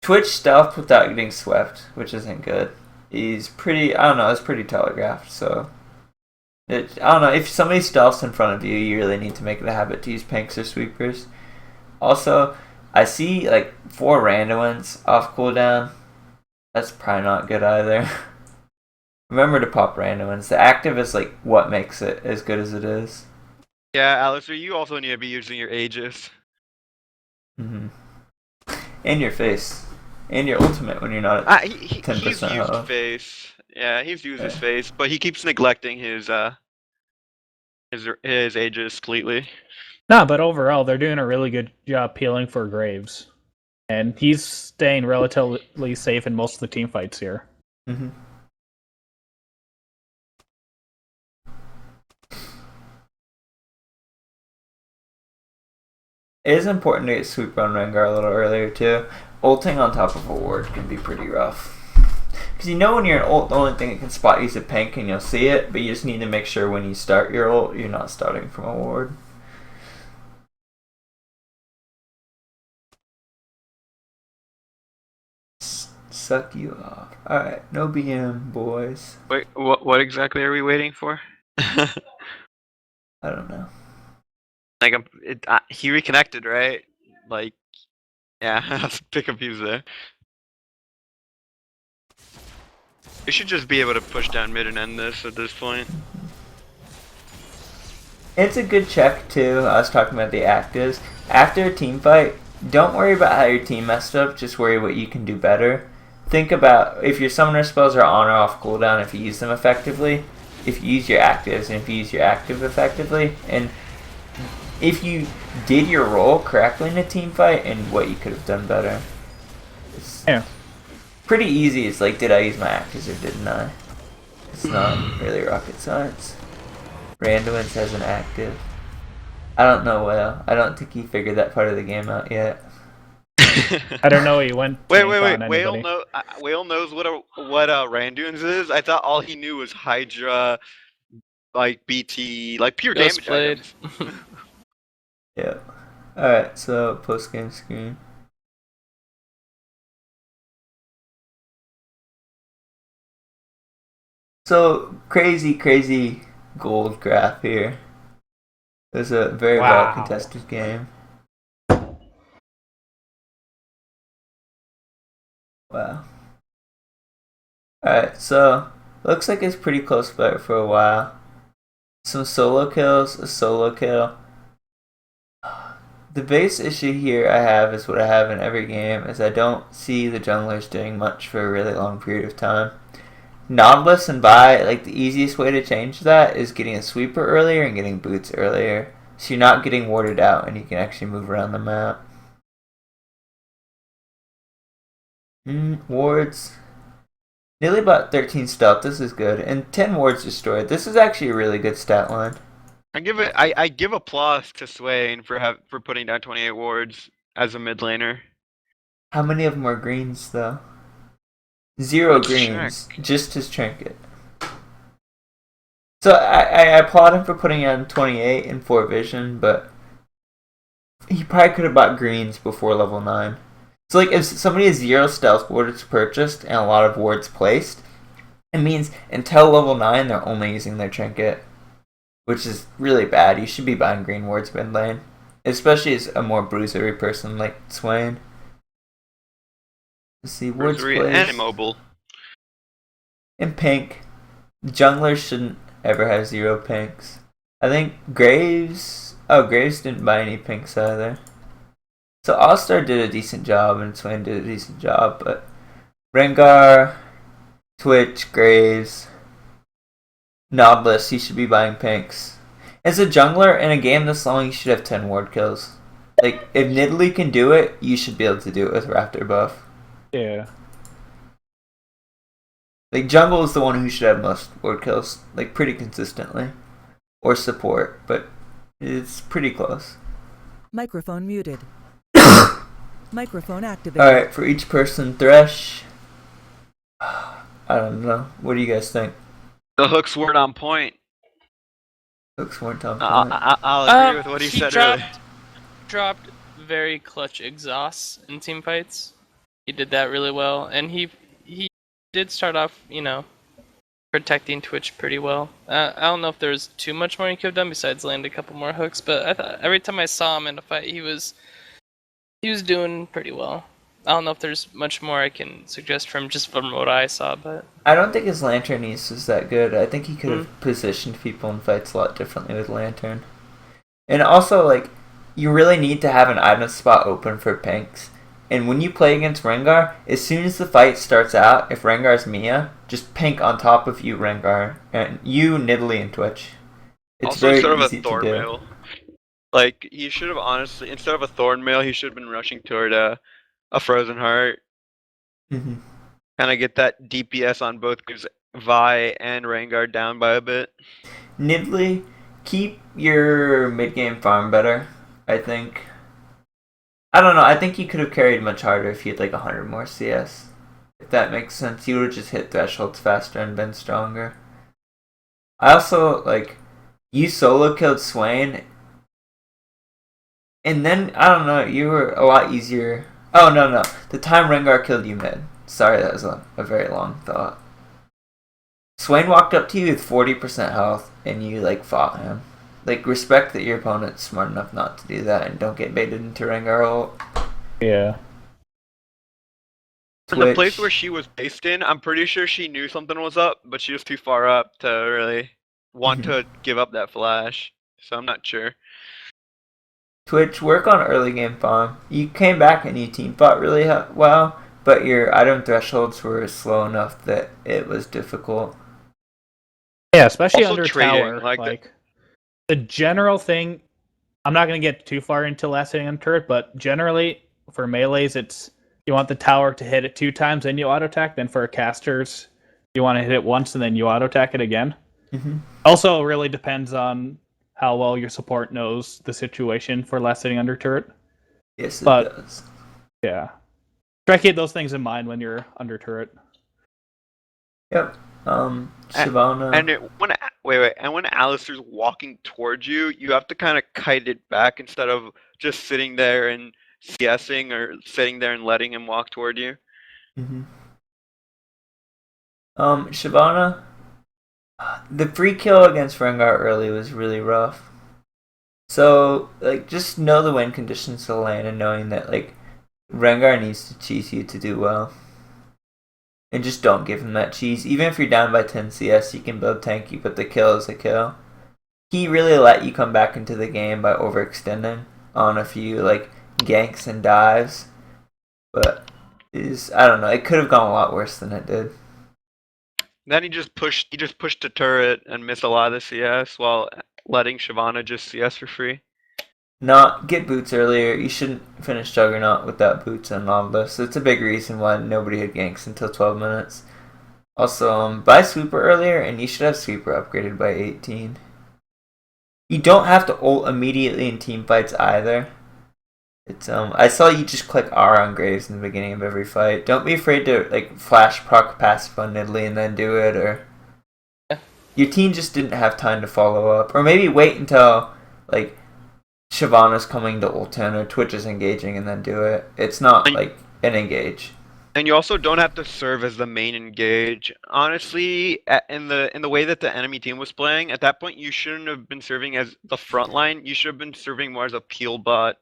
Twitch stealth without getting swept, which isn't good. He's pretty, I don't know, it's pretty telegraphed, so. I don't know, if somebody stealths in front of you, you really need to make it a habit to use pinks or sweepers. Also, I see like 4 Randuins off cooldown. That's probably not good either. Remember to pop Randuins. The active is like what makes it as good as it is. Yeah, Alistair, you also need to be using your Aegis. Mm-hmm. And your face. And your ultimate when you're not at He's 10% used health. face. Yeah, he's used his face, but he keeps neglecting his Aegis completely. No, but overall, they're doing a really good job peeling for Graves. And he's staying relatively safe in most of the team fights here. Mm-hmm. It is important to get sweep on Rengar a little earlier too. Ulting on top of a ward can be pretty rough. Because you know when you're an ult, the only thing that can spot you is a pink and you'll see it, but you just need to make sure when you start your ult, you're not starting from a ward. Suck you off. Alright, no BM, boys. Wait, what exactly are we waiting for? I don't know. Like he reconnected, right? Like, yeah, I was a bit confused there. We should just be able to push down mid and end this at this point. It's a good check too. I was talking about the actives. After a team fight, don't worry about how your team messed up, just worry what you can do better. Think about if your summoner spells are on or off cooldown, if you use them effectively, if you use your actives, and if you use your active effectively, and if you did your role correctly in a team fight and what you could have done better. It's pretty easy. It's like, did I use my actives or didn't I? It's not really rocket science. Randuins has an active. I don't know Whale. I don't think he figured that part of the game out yet. I don't know. He went. Wait. Whale knows what Randuins is. I thought all he knew was Hydra, like BT, like pure Ghost damage Blade. items. Yeah. Alright, so post game screen. So crazy gold graph here. It was a very well contested game. Wow. Alright, so looks like it's pretty close fight for a while. Some solo kills, a solo kill. The base issue here I have is what I have in every game is I don't see the junglers doing much for a really long period of time. Nautilus and Vi, like the easiest way to change that is getting a sweeper earlier and getting boots earlier. So you're not getting warded out and you can actually move around the map. Wards. Nearly about 13 stealth, this is good. And 10 wards destroyed. This is actually a really good stat line. I give applause to Swain for putting down 28 wards as a mid laner. How many of them are greens though? 0 Let's greens. Just his trinket. So I applaud him for putting on 28 and 4 vision, but he probably could have bought greens before level 9. So like if somebody has 0 stealth wards purchased and a lot of wards placed, it means until level 9 they're only using their trinket. Which is really bad. You should be buying green wards mid lane. Especially as a more bruisery person like Swain. Let's see, wards placed. And immobile. And pink. Junglers shouldn't ever have 0 pinks. I think Graves... Oh, Graves didn't buy any pinks either. So All-Star did a decent job and Swain did a decent job, but Rengar... Twitch, Graves, Nautilus, you should be buying pinks. As a jungler in a game this long, you should have 10 ward kills. Like, if Nidalee can do it, you should be able to do it with Raptor buff. Yeah. Like, jungle is the one who should have most ward kills, like, pretty consistently. Or support, but it's pretty close. Microphone muted. Microphone activated. Alright, for each person, Thresh. I don't know. What do you guys think? The hooks weren't on point. Hooks weren't on point. I'll agree with what he said earlier. Dropped very clutch exhausts in team fights. He did that really well, and he did start off, protecting Twitch pretty well. I don't know if there was too much more he could have done besides land a couple more hooks, but I thought every time I saw him in a fight, he was doing pretty well. I don't know if there's much more I can suggest from what I saw, but I don't think his Lantern use was that good. I think he could have positioned people in fights a lot differently with Lantern. And also, like, you really need to have an item spot open for pinks. And when you play against Rengar, as soon as the fight starts out, if Rengar's Mia, just pink on top of you, Rengar, and you, Nidalee, and Twitch. It's Also, very instead of easy a to Thorn do. Mail, like, he should have honestly, instead of a Thorn Mail, he should have been rushing toward a Frozen Heart. Mm-hmm. Kind of get that DPS on both, because Vi and Rengar down by a bit. Nidalee, keep your mid-game farm better, I think. I don't know, I think you could have carried much harder if you had like 100 more CS. If that makes sense, you would have just hit thresholds faster and been stronger. I also, like, you solo killed Swain, and then, I don't know, you were a lot easier. Oh, no, the time Rengar killed you mid. Sorry, that was a very long thought. Swain walked up to you with 40% health, and you, like, fought him. Like, respect that your opponent's smart enough not to do that, and don't get baited into Rengar ult. Yeah. And the place where she was based in, I'm pretty sure she knew something was up, but she was too far up to really want to give up that flash. So I'm not sure. Twitch, work on early game farm. You came back and you team fought really well, but your item thresholds were slow enough that it was difficult. Yeah, especially Also under trading, tower. like The general thing, I'm not going to get too far into last hitting on turret, but generally for melees, it's you want the tower to hit it 2 times, then you auto attack. Then for casters, you want to hit it once and then you auto attack it again. Mm-hmm. Also, it really depends on how well your support knows the situation for last hitting under turret. Yes, it does. Yeah. Try to keep those things in mind when you're under turret. Yep. Shyvana. And when Alistair's walking towards you, you have to kind of kite it back instead of just sitting there and CSing or sitting there and letting him walk toward you. Mm-hmm. Shyvana, the free kill against Rengar early was really rough. So, like, just know the win conditions to lane and knowing that, like, Rengar needs to cheese you to do well. And just don't give him that cheese. Even if you're down by 10 CS, you can build tanky, but the kill is a kill. He really let you come back into the game by overextending on a few, like, ganks and dives. But, I don't know, it could have gone a lot worse than it did. Then he just pushed the turret and missed a lot of the CS while letting Shyvana just CS for free. Get boots earlier. You shouldn't finish Juggernaut without boots and Nautilus. It's a big reason why nobody had ganks until 12 minutes. Also, buy Sweeper earlier, and you should have Sweeper upgraded by 18. You don't have to ult immediately in team fights either. It's I saw you just click R on Graves in the beginning of every fight. Don't be afraid to like flash proc passive on Nidalee and then do it, or your team just didn't have time to follow up, or maybe wait until like Shyvana's coming to ult 10 or Twitch is engaging and then do it. It's not like an engage. And you also don't have to serve as the main engage. Honestly, in the way that the enemy team was playing, at that point you shouldn't have been serving as the front line. You should have been serving more as a peel bot.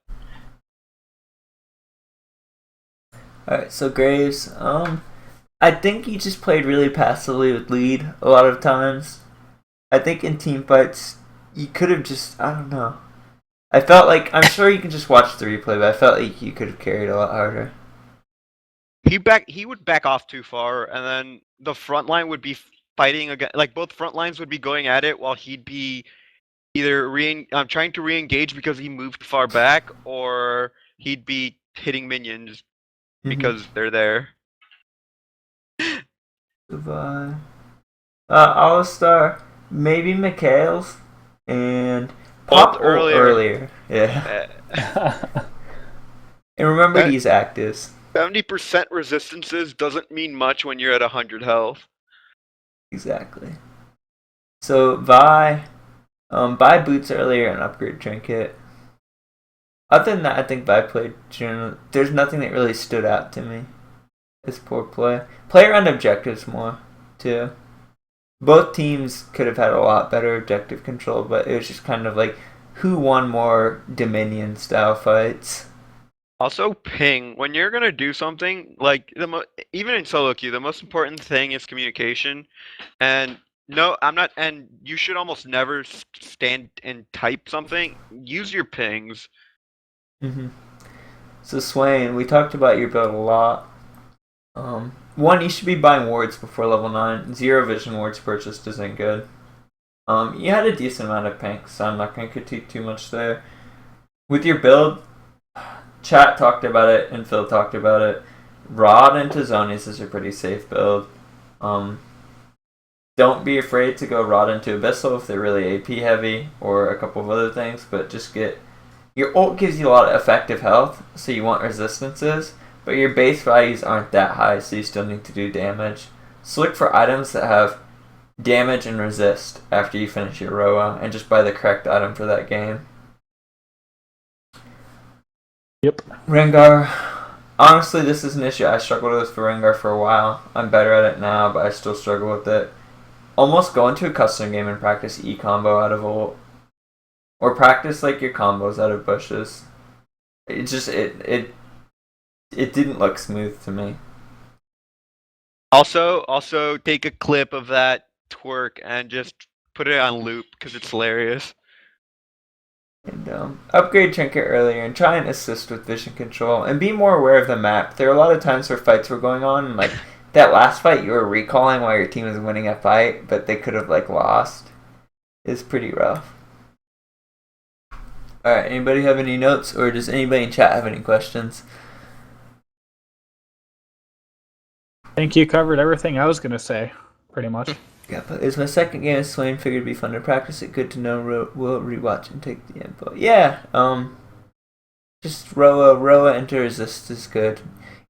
Alright, so Graves, I think you just played really passively with lead a lot of times. I think in team fights, you could have just, I don't know. I felt like, I'm sure you can just watch the replay, but I felt like you could have carried a lot harder. He would back off too far, and then the front line would be fighting again. Like both front lines would be going at it while he'd be either trying to re-engage because he moved far back, or he'd be hitting minions because they're there. Goodbye. All-Star, maybe Mikhail's, and Pop earlier. Yeah. And remember these actives. 70% resistances doesn't mean much when you're at 100 health. Exactly. So buy boots earlier and upgrade trinket. Other than that, I think Vi played generally. There's nothing that really stood out to me. It's poor play. Play around objectives more too. Both teams could have had a lot better objective control, but it was just kind of like who won more Dominion style fights. Also, ping. When you're gonna do something, like even in solo queue, the most important thing is communication. And no, I'm not. And you should almost never stand and type something. Use your pings. So Swain, we talked about your build a lot. One, you should be buying wards before level 9. Zero vision wards purchased isn't good. You had a decent amount of pink, so I'm not going to critique too much there. With your build, chat talked about it and Phil talked about it. Rod into Zonies is a pretty safe build. Don't be afraid to go Rod into Abyssal if they're really AP heavy or a couple of other things, but just get... Your ult gives you a lot of effective health, so you want resistances, but your base values aren't that high, so you still need to do damage. So look for items that have damage and resist after you finish your Roa, and just buy the correct item for that game. Yep. Rengar. Honestly, this is an issue. I struggled with for Rengar for a while. I'm better at it now, but I still struggle with it. Almost go into a custom game and practice E-combo out of ult. Or practice like your combos out of bushes. It just it didn't look smooth to me. Also take a clip of that twerk and just put it on loop because it's hilarious. And upgrade trinket earlier and try and assist with vision control and be more aware of the map. There are a lot of times where fights were going on and like that last fight you were recalling while your team was winning a fight, but they could have like lost. It's pretty rough. Alright, anybody have any notes or does anybody in chat have any questions? I think you covered everything I was going to say, pretty much. Yeah, but it's my second game of Swain. Figured it'd be fun to practice it. Good to know. We'll rewatch and take the info. Yeah, just Roa into resist is good.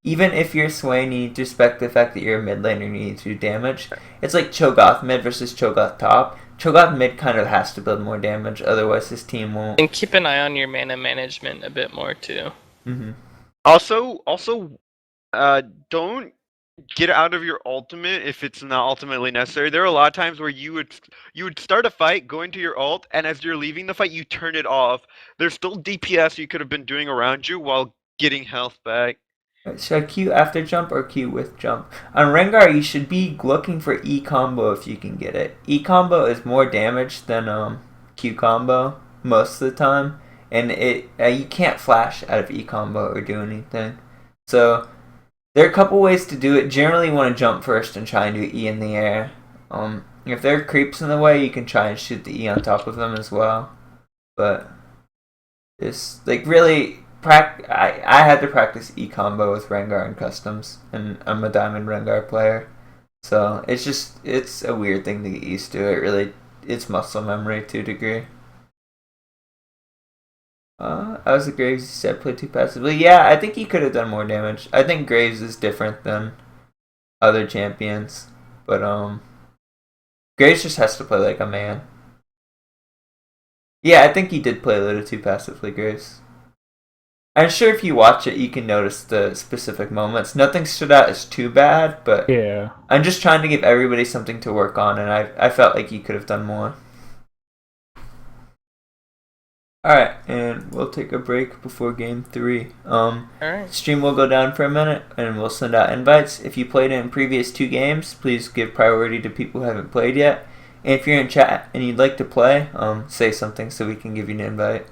Even if you're Swain, you need to respect the fact that you're a mid laner and you need to do damage. It's like Cho'Gath mid versus Cho'Gath top. Cho'Gath mid kind of has to build more damage, otherwise his team won't. And keep an eye on your mana management a bit more too. Also, don't get out of your ultimate if it's not ultimately necessary. There are a lot of times where you would start a fight, go into your ult, and as you're leaving the fight, you turn it off. There's still DPS you could have been doing around you while getting health back. Should I Q after jump or Q with jump? On Rengar, you should be looking for E combo if you can get it. E combo is more damage than Q combo most of the time, and you can't flash out of E combo or do anything. So there are a couple ways to do it. Generally, you want to jump first and try and do E in the air. If there are creeps in the way, you can try and shoot the E on top of them as well. But it's like really. I had to practice E-combo with Rengar and customs, and I'm a Diamond Rengar player. So it's a weird thing to get used to. It's muscle memory to a degree. I was a Graves, you said play too passively. Yeah, I think he could have done more damage. I think Graves is different than other champions. But Graves just has to play like a man. Yeah, I think he did play a little too passively, Graves. I'm sure if you watch it, you can notice the specific moments. Nothing stood out as too bad, but yeah, I'm just trying to give everybody something to work on, and I felt like you could have done more. Alright, and we'll take a break before game 3. Alright. Stream will go down for a minute, and we'll send out invites. If you played in previous 2 games, please give priority to people who haven't played yet. And if you're in chat and you'd like to play, say something so we can give you an invite.